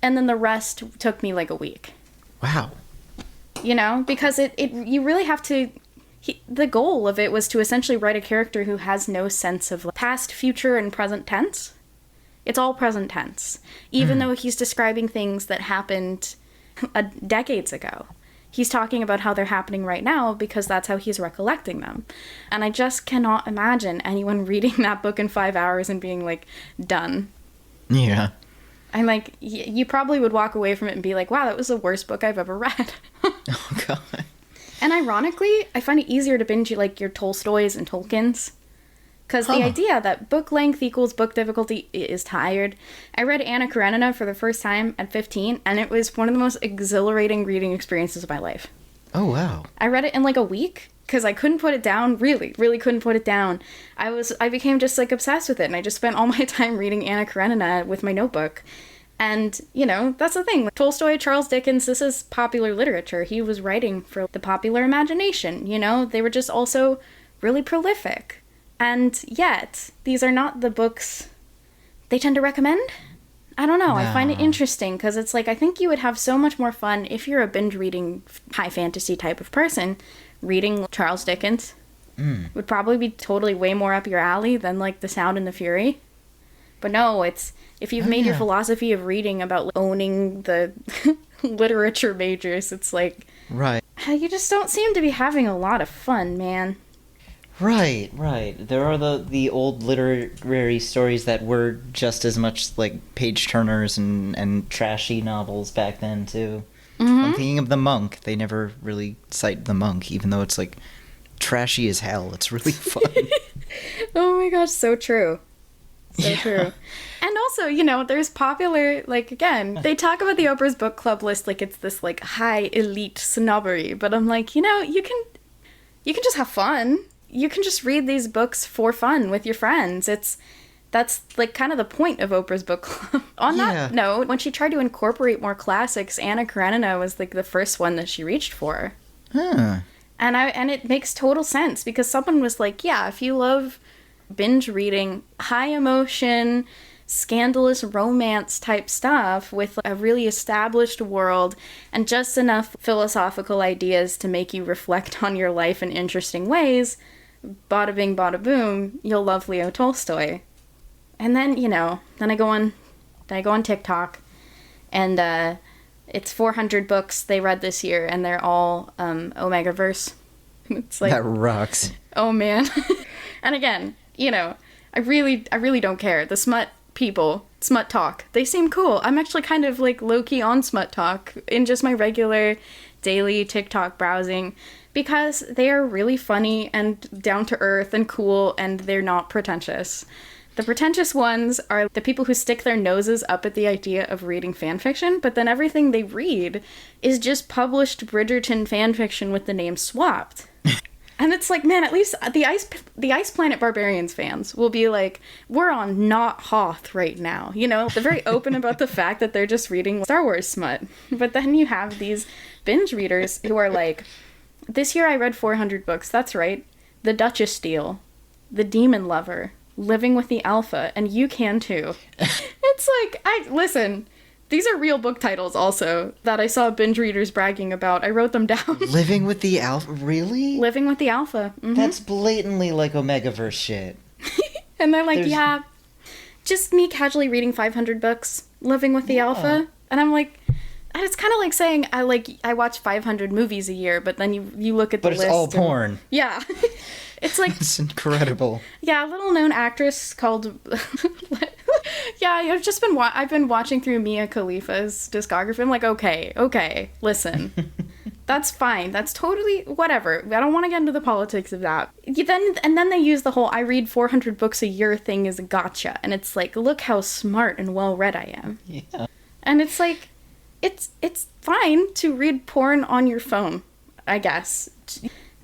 [SPEAKER 2] and then the rest took me like a week.
[SPEAKER 1] Wow.
[SPEAKER 2] You know, because you really have to... the goal of it was to essentially write a character who has no sense of past, future, and present tense. It's all present tense. Even though he's describing things that happened decades ago. He's talking about how they're happening right now because that's how he's recollecting them. And I just cannot imagine anyone reading that book in 5 hours and being like, done.
[SPEAKER 1] Yeah.
[SPEAKER 2] I'm like, you probably would walk away from it and be like, wow, that was the worst book I've ever read.
[SPEAKER 1] Oh, God.
[SPEAKER 2] And ironically, I find it easier to binge like your Tolstoys and Tolkiens. Because the idea that book length equals book difficulty is tired. I read Anna Karenina for the first time at 15, and it was one of the most exhilarating reading experiences of my life.
[SPEAKER 1] Oh, wow.
[SPEAKER 2] I read it in like a week, because I couldn't put it down, really couldn't put it down. I became just like obsessed with it, and I just spent all my time reading Anna Karenina with my notebook. And, you know, that's the thing. Tolstoy, Charles Dickens, this is popular literature. He was writing for the popular imagination, you know? They were just also really prolific. And yet, these are not the books they tend to recommend. I don't know. No. I find it interesting because it's like, I think you would have so much more fun if you're a binge reading high fantasy type of person. Reading Charles Dickens would probably be totally way more up your alley than like The Sound and the Fury. But no, it's if you've made your philosophy of reading about owning the literature majors, it's like,
[SPEAKER 1] right.
[SPEAKER 2] You just don't seem to be having a lot of fun, man.
[SPEAKER 1] Right. There are the old literary stories that were just as much like page turners and trashy novels back then too. Mm-hmm. I'm thinking of The Monk. They never really cite The Monk, even though it's like trashy as hell. It's really fun.
[SPEAKER 2] Oh my gosh, so true. So true. And also, you know, there's popular, like, again, they talk about the Oprah's book club list like it's this like high elite snobbery, but I'm like, you know, you can just have fun. You can just read these books for fun with your friends. That's like kind of the point of Oprah's book club. On that note, when she tried to incorporate more classics, Anna Karenina was like the first one that she reached for.
[SPEAKER 1] Huh.
[SPEAKER 2] And it makes total sense because someone was like, yeah, if you love binge reading high emotion, scandalous romance type stuff with a really established world and just enough philosophical ideas to make you reflect on your life in interesting ways, bada bing, bada boom, you'll love Leo Tolstoy. And then, then I go on TikTok, and it's 400 books they read this year, and they're all Omegaverse. It's like,
[SPEAKER 1] that rocks.
[SPEAKER 2] Oh man. And again, I really don't care. The smut talk, they seem cool. I'm actually kind of like low-key on smut talk in just my regular daily TikTok browsing because they are really funny and down to earth and cool, and they're not pretentious. The pretentious ones are the people who stick their noses up at the idea of reading fanfiction, but then everything they read is just published Bridgerton fanfiction with the name swapped. And it's like, man, at least the Ice Planet Barbarians fans will be like, we're on not Hoth right now. They're very open about the fact that they're just reading Star Wars smut. But then you have these binge readers who are like, this year I read 400 books. That's right. The Duchess Steele, The Demon Lover, Living with the Alpha, and you can too. It's like, listen, these are real book titles also that I saw binge readers bragging about. I wrote them down.
[SPEAKER 1] Living with the Alpha? Really?
[SPEAKER 2] Living with the Alpha. Mm-hmm.
[SPEAKER 1] That's blatantly like Omegaverse shit.
[SPEAKER 2] And they're like, yeah, just me casually reading 500 books, living with the Alpha. And I'm like, and it's kind of like saying I watch 500 movies a year, but then you look at the list.
[SPEAKER 1] But it's all porn.
[SPEAKER 2] Yeah. It's like...
[SPEAKER 1] It's incredible.
[SPEAKER 2] Yeah, a little known actress called... Yeah, I've been watching through Mia Khalifa's discography. I'm like, okay, listen. That's fine. That's totally whatever. I don't want to get into the politics of that. Then they use the whole I read 400 books a year thing as a gotcha. And it's like, look how smart and well-read I am.
[SPEAKER 1] Yeah.
[SPEAKER 2] And it's like, it's fine to read porn on your phone, I guess.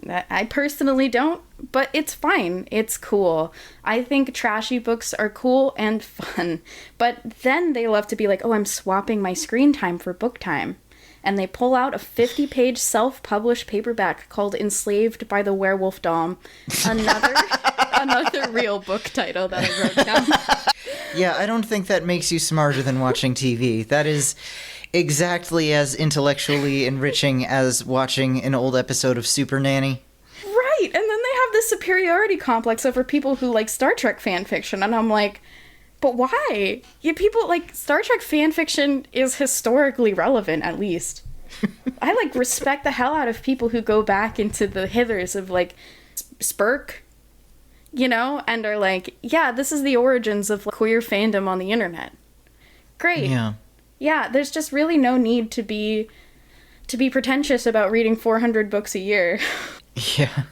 [SPEAKER 2] I personally don't, but it's fine. It's cool. I think trashy books are cool and fun. But then they love to be like, oh, I'm swapping my screen time for book time. And they pull out a 50-page self-published paperback called Enslaved by the Werewolf Dom. Another real book title that I wrote down.
[SPEAKER 1] Yeah, I don't think that makes you smarter than watching TV. That is exactly as intellectually enriching as watching an old episode of Super Nanny.
[SPEAKER 2] Right, and then they have this superiority complex over people who like Star Trek fanfiction, and I'm like, but why? People like Star Trek fanfiction is historically relevant, at least. I like respect the hell out of people who go back into the hithers of like Spirk, and are like, yeah, this is the origins of queer fandom on the internet. Great. Yeah, there's just really no need to be pretentious about reading 400 books a year.
[SPEAKER 1] Yeah.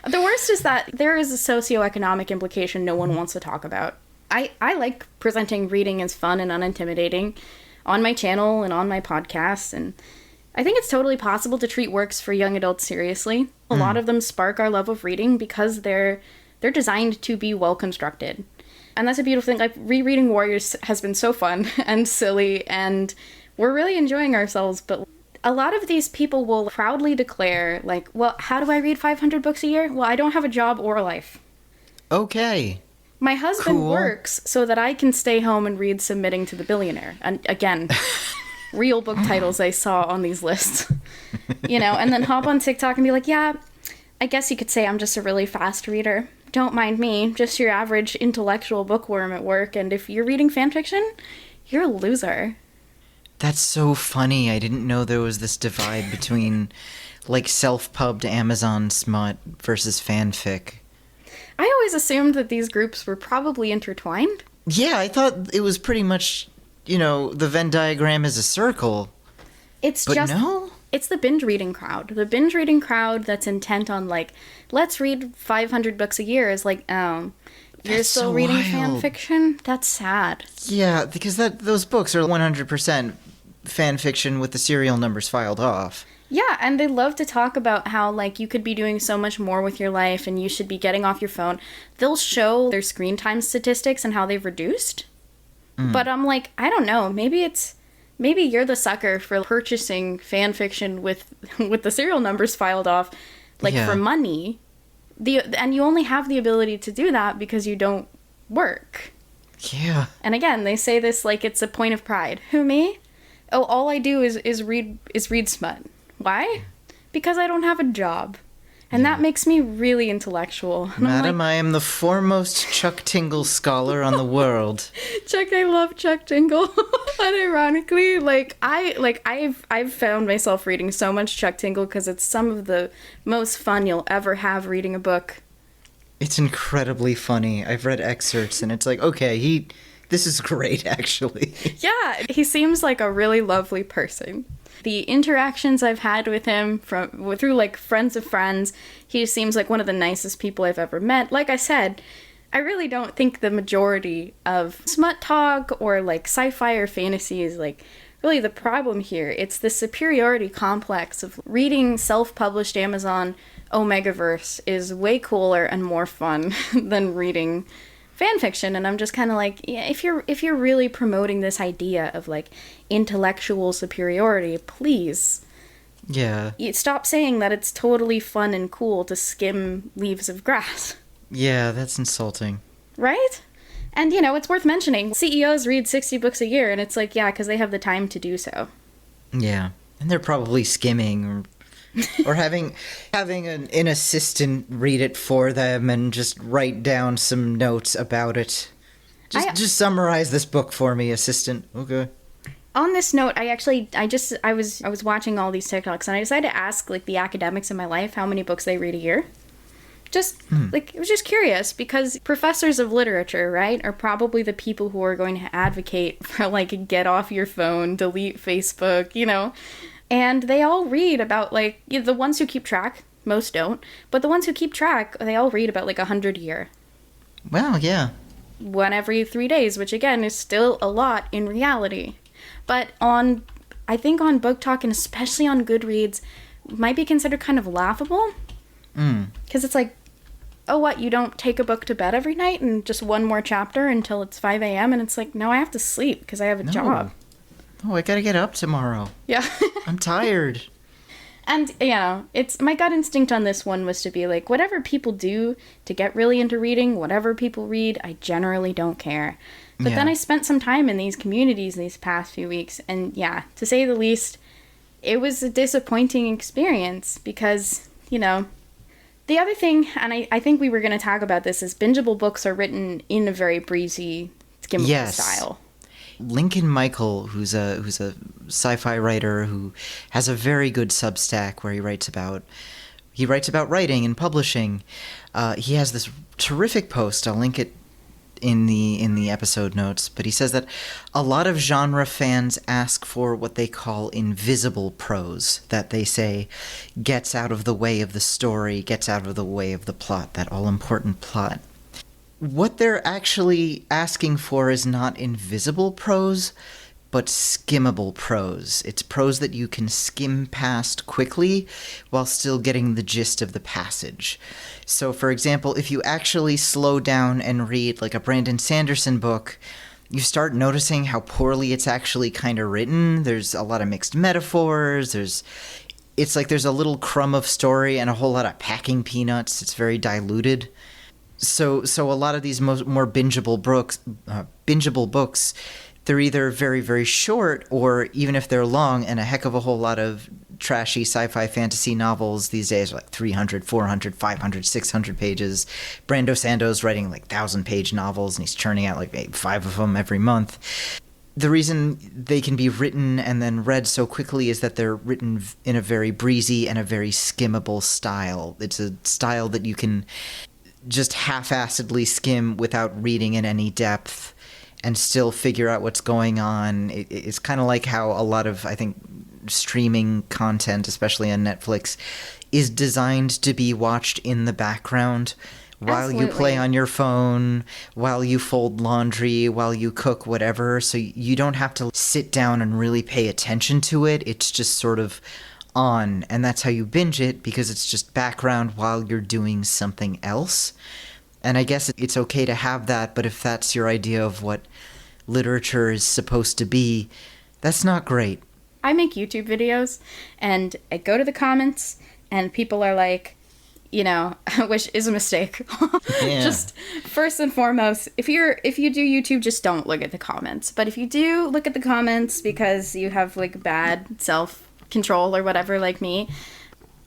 [SPEAKER 2] The worst is that there is a socioeconomic implication no one wants to talk about. I like presenting reading as fun and unintimidating on my channel and on my podcast, and I think it's totally possible to treat works for young adults seriously. A lot of them spark our love of reading because they're designed to be well constructed. And that's a beautiful thing. Like, rereading Warriors has been so fun and silly, and we're really enjoying ourselves. But a lot of these people will proudly declare, like, well, how do I read 500 books a year? Well, I don't have a job or a life.
[SPEAKER 1] Okay.
[SPEAKER 2] My husband works so that I can stay home and read Submitting to the Billionaire. And again, real book titles I saw on these lists. And then hop on TikTok and be like, yeah, I guess you could say I'm just a really fast reader. Don't mind me, just your average intellectual bookworm at work, and if you're reading fanfiction, you're a loser.
[SPEAKER 1] That's so funny. I didn't know there was this divide between, like, self-pubbed Amazon smut versus fanfic.
[SPEAKER 2] I always assumed that these groups were probably intertwined.
[SPEAKER 1] Yeah, I thought it was pretty much, the Venn diagram is a circle.
[SPEAKER 2] It's
[SPEAKER 1] but no?
[SPEAKER 2] It's the binge reading crowd. The binge reading crowd that's intent on, like, let's read 500 books a year is like, you're
[SPEAKER 1] That's
[SPEAKER 2] still
[SPEAKER 1] so
[SPEAKER 2] reading
[SPEAKER 1] wild.
[SPEAKER 2] fan fiction? That's sad.
[SPEAKER 1] Yeah, because those books are 100% fan fiction with the serial numbers filed off.
[SPEAKER 2] Yeah, and they love to talk about how, like, you could be doing so much more with your life and you should be getting off your phone. They'll show their screen time statistics and how they've reduced. But I'm like, I don't know. Maybe you're the sucker for purchasing fan fiction with the serial numbers filed off like
[SPEAKER 1] Yeah.
[SPEAKER 2] for money. And you only have the ability to do that because you don't work.
[SPEAKER 1] Yeah.
[SPEAKER 2] And again, they say this like it's a point of pride. Who, me? Oh, all I do is read smut. Why? Because I don't have a job. And that makes me really intellectual. And
[SPEAKER 1] Madam, I am the foremost Chuck Tingle scholar on the world.
[SPEAKER 2] Chuck, I love Chuck Tingle. Unironically, I've found myself reading so much Chuck Tingle because it's some of the most fun you'll ever have reading a book.
[SPEAKER 1] It's incredibly funny. I've read excerpts, and it's like, okay, this is great, actually.
[SPEAKER 2] Yeah, he seems like a really lovely person. The interactions I've had with him through like friends of friends, he seems like one of the nicest people I've ever met. Like I said, I really don't think the majority of smut talk or like sci-fi or fantasy is like really the problem here. It's the superiority complex of reading self-published Amazon Omegaverse is way cooler and more fun than reading fan fiction. And I'm just kind of like, yeah, if you're really promoting this idea of like intellectual superiority, please stop saying that it's totally fun and cool to skim leaves of grass.
[SPEAKER 1] Yeah, that's insulting.
[SPEAKER 2] Right? And it's worth mentioning, CEOs read 60 books a year, and it's like, yeah, because they have the time to do so.
[SPEAKER 1] Yeah, and they're probably skimming or having an assistant read it for them and just write down some notes about it. Just summarize this book for me, assistant. Okay.
[SPEAKER 2] On this note, I was watching all these TikToks, and I decided to ask like the academics in my life how many books they read a year. I was just curious, because professors of literature, right, are probably the people who are going to advocate for like get off your phone, delete Facebook, and they all read about like the ones who keep track. Most don't, but the ones who keep track, they all read about like 100 a year.
[SPEAKER 1] Wow, yeah.
[SPEAKER 2] One every 3 days, which again is still a lot in reality. But I think on Book Talk, and especially on Goodreads, might be considered kind of laughable. Because it's like, oh, what, you don't take a book to bed every night and just one more chapter until it's 5 a.m.? And it's like, no, I have to sleep because I have a job.
[SPEAKER 1] Oh, I gotta get up tomorrow.
[SPEAKER 2] Yeah.
[SPEAKER 1] I'm tired.
[SPEAKER 2] And, it's my gut instinct on this one was to be like, whatever people do to get really into reading, whatever people read, I generally don't care. But then I spent some time in these communities these past few weeks, and yeah, to say the least, it was a disappointing experience because, the other thing, and I think we were going to talk about this, is bingeable books are written in a very breezy, skimmable style.
[SPEAKER 1] Lincoln Michael, who's a sci-fi writer who has a very good Substack where he writes about writing and publishing. He has this terrific post. I'll link it in the episode notes, but he says that a lot of genre fans ask for what they call invisible prose, that they say gets out of the way of the story, gets out of the way of the plot, that all-important plot. What they're actually asking for is not invisible prose, but skimmable prose. It's prose that you can skim past quickly while still getting the gist of the passage. So, for example, if you actually slow down and read like a Brandon Sanderson book, you start noticing how poorly it's actually kind of written. There's a lot of mixed metaphors. It's like there's a little crumb of story and a whole lot of packing peanuts. It's very diluted. So a lot of these more bingeable books, they're either very, very short, or even if they're long, and a heck of a whole lot of trashy sci-fi fantasy novels these days are like 300, 400, 500, 600 pages. Brando Sando's writing like 1,000-page novels, and he's churning out like 5 of them every month. The reason they can be written and then read so quickly is that they're written in a very breezy and a very skimmable style. It's a style that you can just half-assedly skim without reading in any depth and still figure out what's going on. It's kind of like how a lot of, I think, streaming content, especially on Netflix, is designed to be watched in the background while you play on your phone, while you fold laundry, while you cook, whatever. So you don't have to sit down and really pay attention to it. It's just sort of on, and that's how you binge it, because it's just background while you're doing something else. And I guess it's okay to have that, but if that's your idea of what literature is supposed to be, that's not great.
[SPEAKER 2] I make YouTube videos, and I go to the comments, and people are like, which is a mistake.
[SPEAKER 1] Yeah.
[SPEAKER 2] Just first and foremost, if you do YouTube, just don't look at the comments. But if you do look at the comments because you have like bad self-control or whatever like me,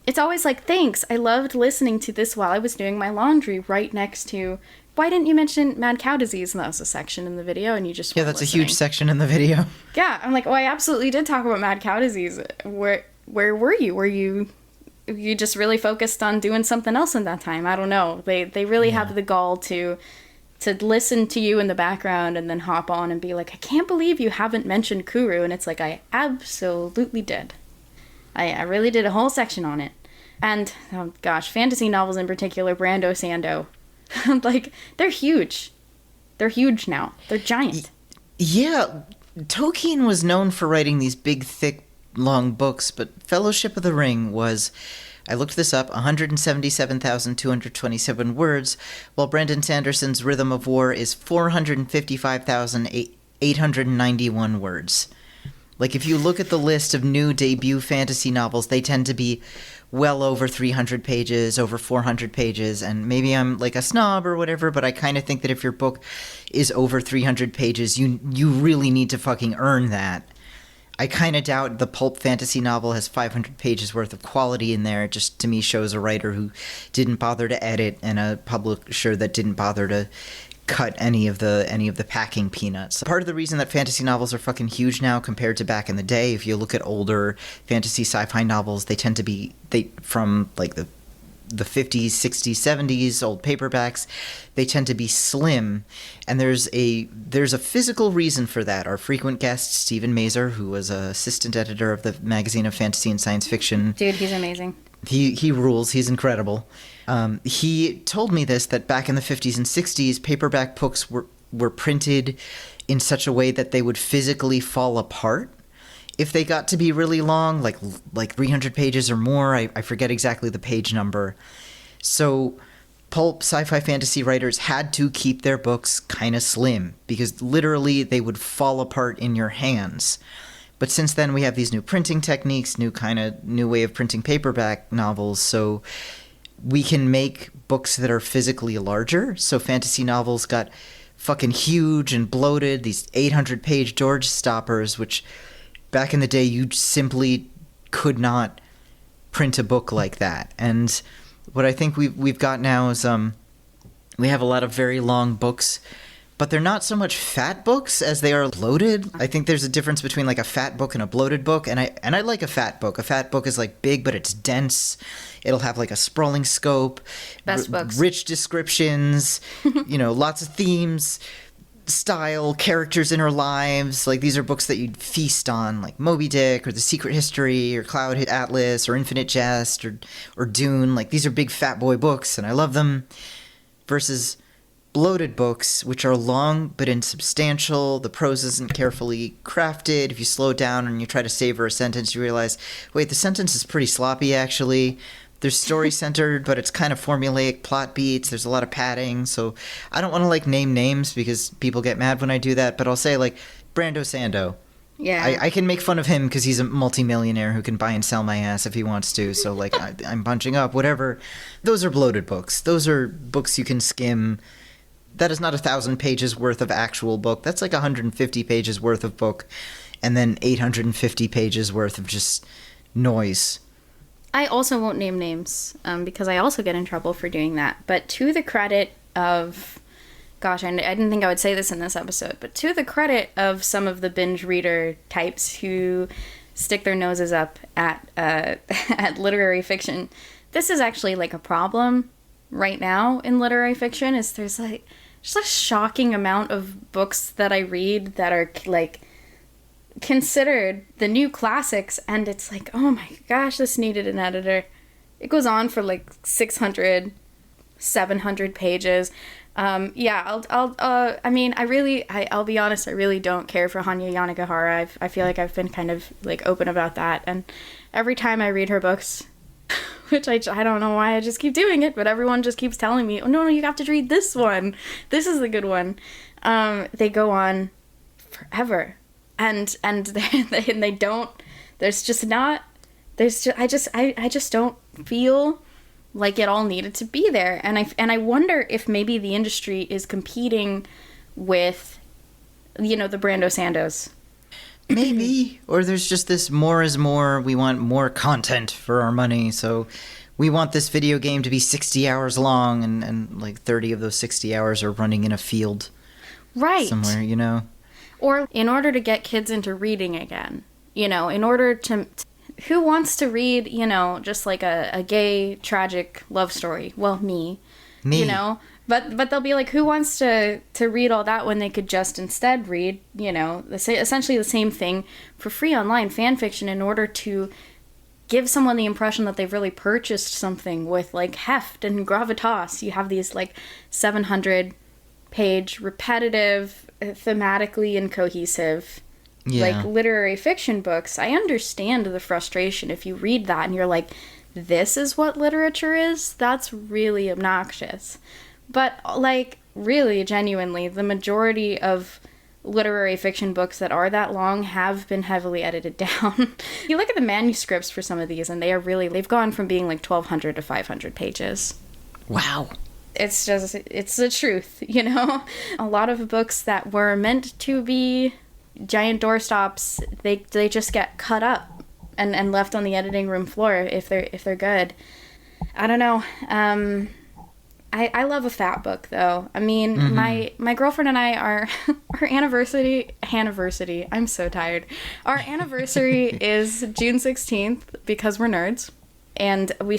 [SPEAKER 2] it's always like, thanks, I loved listening to this while I was doing my laundry right next to, why didn't you mention mad cow disease? And that was a section in the video and you just
[SPEAKER 1] Yeah, that's a huge section in the video.
[SPEAKER 2] Yeah, I'm like, I absolutely did talk about mad cow disease. Where were you? Were you just really focused on doing something else in that time? I don't know. They really have the gall to listen to you in the background and then hop on and be like, I can't believe you haven't mentioned Kuru. And it's like, I absolutely did. I really did a whole section on it. And, oh gosh, fantasy novels in particular, Brando Sando. Like, they're huge. They're huge now. They're giant.
[SPEAKER 1] Yeah, Tolkien was known for writing these big, thick, long books, but Fellowship of the Ring was, I looked this up, 177,227 words, while Brandon Sanderson's Rhythm of War is 455,891 words. Like, if you look at the list of new debut fantasy novels, they tend to be well over 300 pages, over 400 pages, and maybe I'm like a snob or whatever, but I kind of think that if your book is over 300 pages, you really need to fucking earn that. I kind of doubt the pulp fantasy novel has 500 pages worth of quality in there. It just, to me, shows a writer who didn't bother to edit and a publisher that didn't bother to cut any of the packing peanuts. Part of the reason that fantasy novels are fucking huge now compared to back in the day, if you look at older fantasy sci-fi novels, they tend to be from like the 50s, 60s, 70s, old paperbacks, they tend to be slim, and there's a physical reason for that. Our frequent guest, Stephen Mazur, who was an assistant editor of the magazine of fantasy and science fiction.
[SPEAKER 2] Dude, he's amazing.
[SPEAKER 1] He rules. He's incredible. He told me this, that back in the 50s and 60s, paperback books were printed in such a way that they would physically fall apart if they got to be really long, like 300 pages or more. I forget exactly the page number. So pulp sci-fi fantasy writers had to keep their books kind of slim because literally they would fall apart in your hands. But since then we have these new printing techniques, new way of printing paperback novels, so we can make books that are physically larger. So fantasy novels got fucking huge and bloated, these 800-page George stoppers, which back in the day you simply could not print a book like that. And what I think we've got now is we have a lot of very long books, but they're not so much fat books as they are bloated. I think there's a difference between like a fat book and a bloated book, and I like a fat book. A fat book is like big, but it's dense. It'll have like a sprawling scope,
[SPEAKER 2] Best books.
[SPEAKER 1] Rich descriptions, lots of themes, style, characters' inner lives. Like, these are books that you'd feast on, like Moby Dick or The Secret History or Cloud Atlas or Infinite Jest or Dune. Like, these are big fat boy books, and I love them. Versus bloated books, which are long but insubstantial. The prose isn't carefully crafted. If you slow down and you try to savor a sentence, you realize, wait, the sentence is pretty sloppy, actually. There's story-centered, but it's kind of formulaic plot beats. There's a lot of padding, so I don't want to, name names because people get mad when I do that, but I'll say, Brando Sando.
[SPEAKER 2] Yeah.
[SPEAKER 1] I can make fun of him because he's a multimillionaire who can buy and sell my ass if he wants to, so, I'm punching up, whatever. Those are bloated books. Those are books you can skim. That is not 1,000 pages worth of actual book. That's 150 pages worth of book, and then 850 pages worth of just noise.
[SPEAKER 2] I also won't name names because I also get in trouble for doing that. But to the credit of, gosh, I didn't think I would say this in this episode, but to the credit of some of the binge reader types who stick their noses up at at literary fiction, this is actually a problem right now in literary fiction. Is there's just a shocking amount of books that I read that are considered the new classics, and it's oh my gosh, this needed an editor. It goes on for 600, 700 pages. I'll be honest, I really don't care for Hanya Yanagihara. I feel like I've been kind of open about that, and every time I read her books, which I don't know why I just keep doing it, but everyone just keeps telling me, oh no, you have to read this one, this is the good one. They go on forever. And they don't. I just don't feel Like, it all needed to be there. And I wonder if maybe the industry is competing with, the Brando Sandos.
[SPEAKER 1] Maybe. Or there's just this more is more. We want more content for our money. So we want this video game to be 60 hours long, and like 30 of those 60 hours are running in a field.
[SPEAKER 2] Right.
[SPEAKER 1] Somewhere.
[SPEAKER 2] Or in order to get kids into reading again. In order to... Who wants to read, just like a gay, tragic love story? Well, me. But they'll be like, who wants to read all that when they could just instead read, essentially the same thing for free online fan fiction in order to give someone the impression that they've really purchased something with, like, heft and gravitas. You have these, like, 700-page, repetitive, thematically incohesive... like literary fiction books. I understand the frustration if you read that and you're like, this is what literature is? That's really obnoxious. But, like, really, genuinely, the majority of literary fiction books that are that long have been heavily edited down. You look at the manuscripts for some of these and they've gone from being like 1,200 to 500 pages.
[SPEAKER 1] Wow.
[SPEAKER 2] It's the truth, A lot of books that were meant to be giant doorstops, they just get cut up and left on the editing room floor if they're good. I don't know. I love a fat book though. I mean, my girlfriend and I are our anniversary. I'm so tired. Our anniversary is June 16th because we're nerds, and we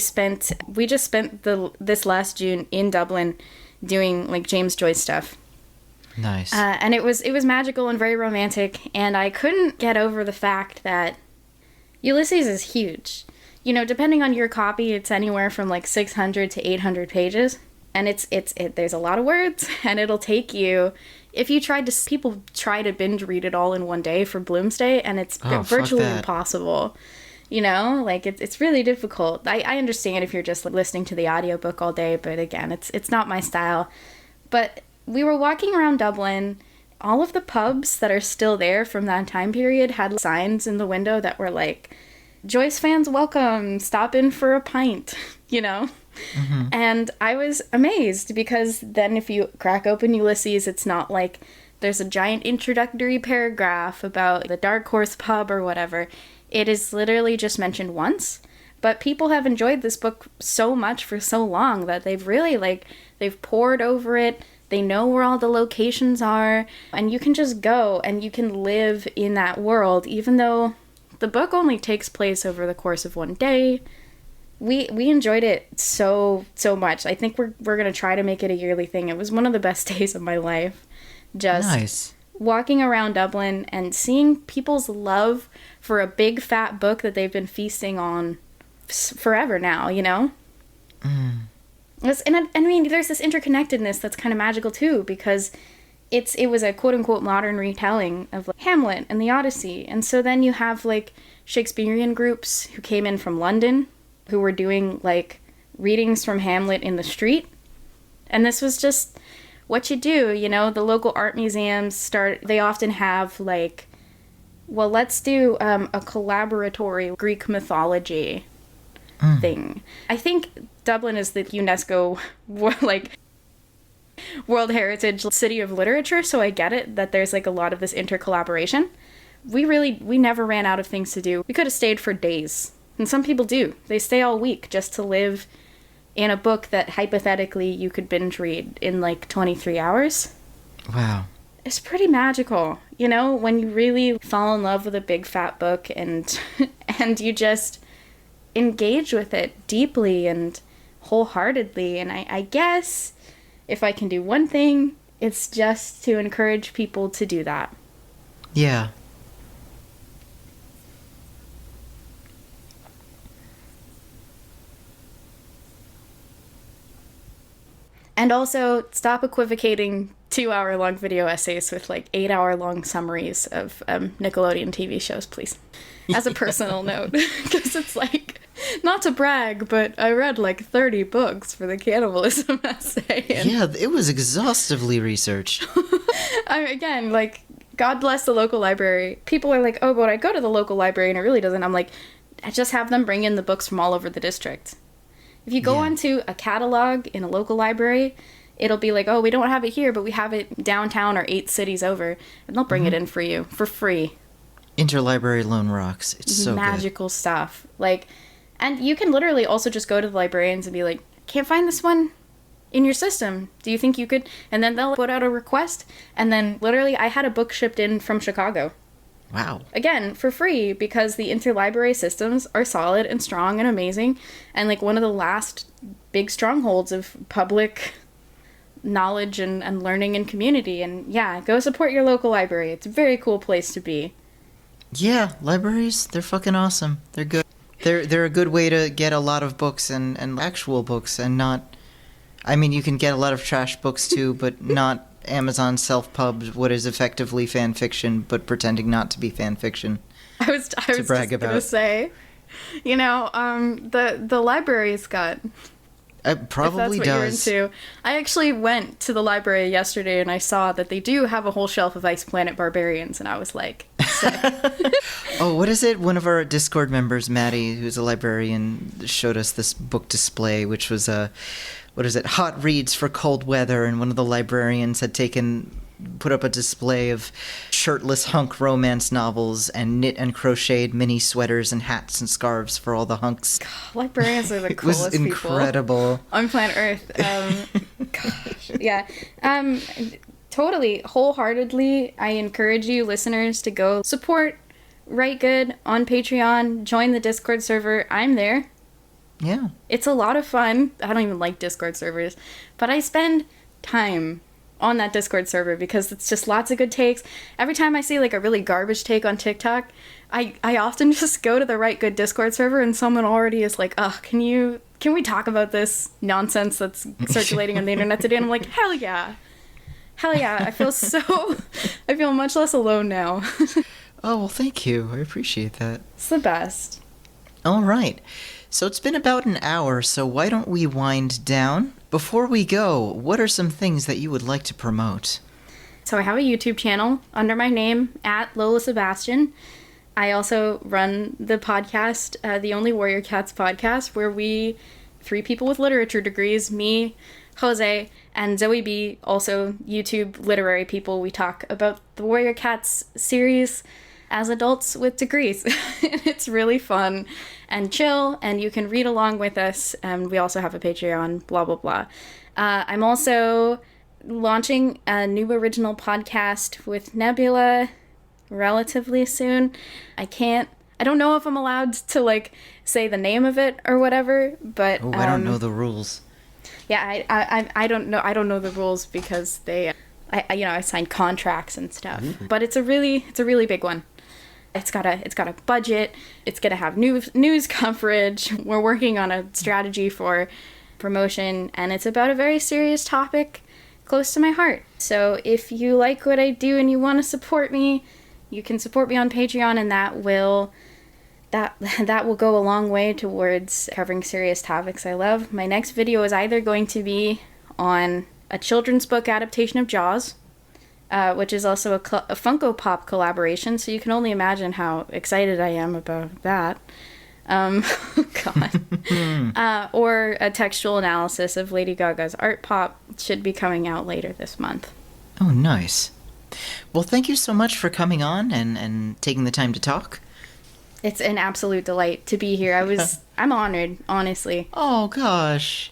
[SPEAKER 2] just spent this last June in Dublin doing like James Joyce stuff.
[SPEAKER 1] Nice.
[SPEAKER 2] And it was magical and very romantic, and I couldn't get over the fact that Ulysses is huge. Depending on your copy, it's anywhere from like 600 to 800 pages, and there's a lot of words, and it'll take you, people try to binge read it all in one day for Bloomsday, and it's virtually impossible. Like it's really difficult. I understand if you're just listening to the audiobook all day, but again, it's not my style. But we were walking around Dublin. All of the pubs that are still there from that time period had signs in the window that were like, Joyce fans welcome, stop in for a pint, And I was amazed because then if you crack open Ulysses, it's not like there's a giant introductory paragraph about the Dark Horse pub or whatever. It is literally just mentioned once. But people have enjoyed this book so much for so long that they've really, they've pored over it. They know where all the locations are, and you can just go and you can live in that world, even though the book only takes place over the course of one day. We enjoyed it so much. I think we're going to try to make it a yearly thing. It was one of the best days of my life. Just nice. Walking around Dublin and seeing people's love for a big fat book that they've been feasting on forever now, And I mean, there's this interconnectedness that's kind of magical too, because it was a quote-unquote modern retelling of Hamlet and the Odyssey, and so then you have Shakespearean groups who came in from London who were doing readings from Hamlet in the street, and this was just what you do. The local art museums they often have let's do a collaboratory Greek mythology thing. I think Dublin is the UNESCO World Heritage City of Literature, so I get it that there's a lot of this intercollaboration. We never ran out of things to do. We could have stayed for days, and some people do. They stay all week just to live in a book that hypothetically you could binge read in 23 hours.
[SPEAKER 1] Wow.
[SPEAKER 2] It's pretty magical, when you really fall in love with a big fat book and you just engage with it deeply and wholeheartedly. And I guess if I can do one thing, it's just to encourage people to do that.
[SPEAKER 1] Yeah.
[SPEAKER 2] And also stop equivocating 2-hour-long video essays with 8-hour-long summaries of Nickelodeon TV shows, please. As a personal note, because it's not to brag, but I read 30 books for the cannibalism essay.
[SPEAKER 1] Yeah, it was exhaustively researched.
[SPEAKER 2] Again, God bless the local library. People are oh, but I go to the local library and it really doesn't. I'm I just have them bring in the books from all over the district. If you go onto a catalog in a local library, it'll be like, oh, we don't have it here, but we have it downtown or 8 cities over, and they'll bring it in for you for free.
[SPEAKER 1] Interlibrary loan rocks. It's so
[SPEAKER 2] magical stuff. Like, and you can literally also just go to the librarians and be like, can't find this one in your system. Do you think you could? And then they'll put out a request. And then literally I had a book shipped in from Chicago.
[SPEAKER 1] Wow.
[SPEAKER 2] Again, for free, because the interlibrary systems are solid and strong and amazing. And like one of the last big strongholds of public knowledge and learning and community. And yeah, go support your local library. It's a very cool place to be.
[SPEAKER 1] Yeah, libraries, they're fucking awesome. They're good. They're a good way to get a lot of books and actual books and not... I mean, you can get a lot of trash books too, but not Amazon self-pubbed what is effectively fan fiction, but pretending not to be fan fiction.
[SPEAKER 2] I was just going to say, you know, the library's got...
[SPEAKER 1] It probably
[SPEAKER 2] if that's what
[SPEAKER 1] does.
[SPEAKER 2] You're into. I actually went to the library yesterday and I saw that they do have a whole shelf of Ice Planet Barbarians, and I was like, sick.
[SPEAKER 1] Oh, what is it? One of our Discord members, Maddie, who's a librarian, showed us this book display, which was hot reads for cold weather, and one of the librarians had put up a display of shirtless hunk romance novels and knit and crocheted mini sweaters and hats and scarves for all the hunks.
[SPEAKER 2] Librarians are the coolest
[SPEAKER 1] people. It was incredible.
[SPEAKER 2] People on planet Earth. Gosh, yeah. Totally, wholeheartedly, I encourage you listeners to go support Rite Gud on Patreon, join the Discord server. I'm there.
[SPEAKER 1] Yeah.
[SPEAKER 2] It's a lot of fun. I don't even like Discord servers, but I spend time on that Discord server because it's just lots of good takes. Every time I see like a really garbage take on TikTok, I often just go to the Rite Gud Discord server and someone already is like, "Oh, can we talk about this nonsense that's circulating on the internet today?" And I'm like, "Hell yeah. Hell yeah." I feel much less alone now.
[SPEAKER 1] Oh, well, thank you. I appreciate that.
[SPEAKER 2] It's the best.
[SPEAKER 1] All right. So it's been about an hour, so why don't we wind down? Before we go, what are some things that you would like to promote?
[SPEAKER 2] So I have a YouTube channel under my name, @LolaSebastian. I also run the podcast, the Only Warrior Cats podcast, where we, 3 people with literature degrees, me, Jose, and Zoe B, also YouTube literary people, we talk about the Warrior Cats series as adults with degrees. It's really fun and chill, and you can read along with us. We also have a Patreon, blah, blah, blah. I'm also launching a new original podcast with Nebula relatively soon. I don't know if I'm allowed to, like, say the name of it or whatever, but...
[SPEAKER 1] Oh, I don't know the rules.
[SPEAKER 2] Yeah, I don't know the rules because I signed contracts and stuff. Mm-hmm. But it's a really big one. It's got a budget. It's gonna have news coverage. We're working on a strategy for promotion, and it's about a very serious topic close to my heart. So if you like what I do and you want to support me, you can support me on Patreon, and that will go a long way towards covering serious topics I love. My next video is either going to be on a children's book adaptation of Jaws, which is also a Funko Pop collaboration, so you can only imagine how excited I am about that. God. Or a textual analysis of Lady Gaga's Art Pop should be coming out later this month.
[SPEAKER 1] Oh, nice. Well, thank you so much for coming on and taking the time to talk.
[SPEAKER 2] It's an absolute delight to be here. I'm honored, honestly.
[SPEAKER 1] Oh, gosh.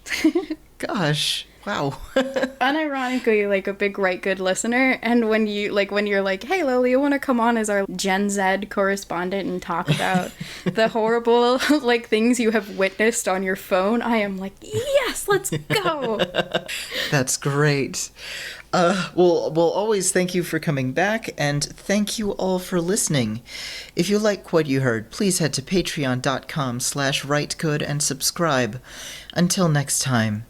[SPEAKER 1] Wow.
[SPEAKER 2] Unironically, like, a big Rite Gud listener, and when you're like, "Hey, Lily, you want to come on as our Gen Z correspondent and talk about the horrible, like, things you have witnessed on your phone?" I am like, yes, let's go.
[SPEAKER 1] That's great. We'll always thank you for coming back, and thank you all for listening. If you like what you heard, please head to patreon.com/ritegud and subscribe. Until next time,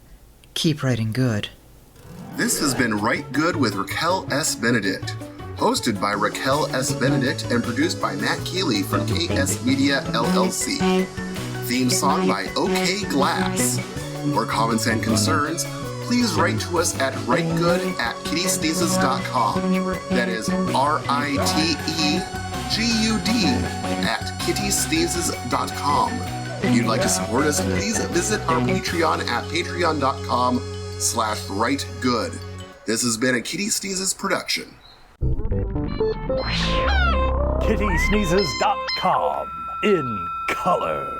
[SPEAKER 1] keep writing good.
[SPEAKER 3] This has been Rite Gud with Raquel S. Benedict. Hosted by Raquel S. Benedict and produced by Matt Keeley from KS Media LLC. Theme song by OK Glass. For comments and concerns, please write to us at ritegud@kittysneezes.com. That is RITEGUD @kittysneezes.com. If you'd like to support us, please visit our Patreon at patreon.com/writegood. This has been a Kitty Sneezes production.
[SPEAKER 4] KittySneezes.com in color.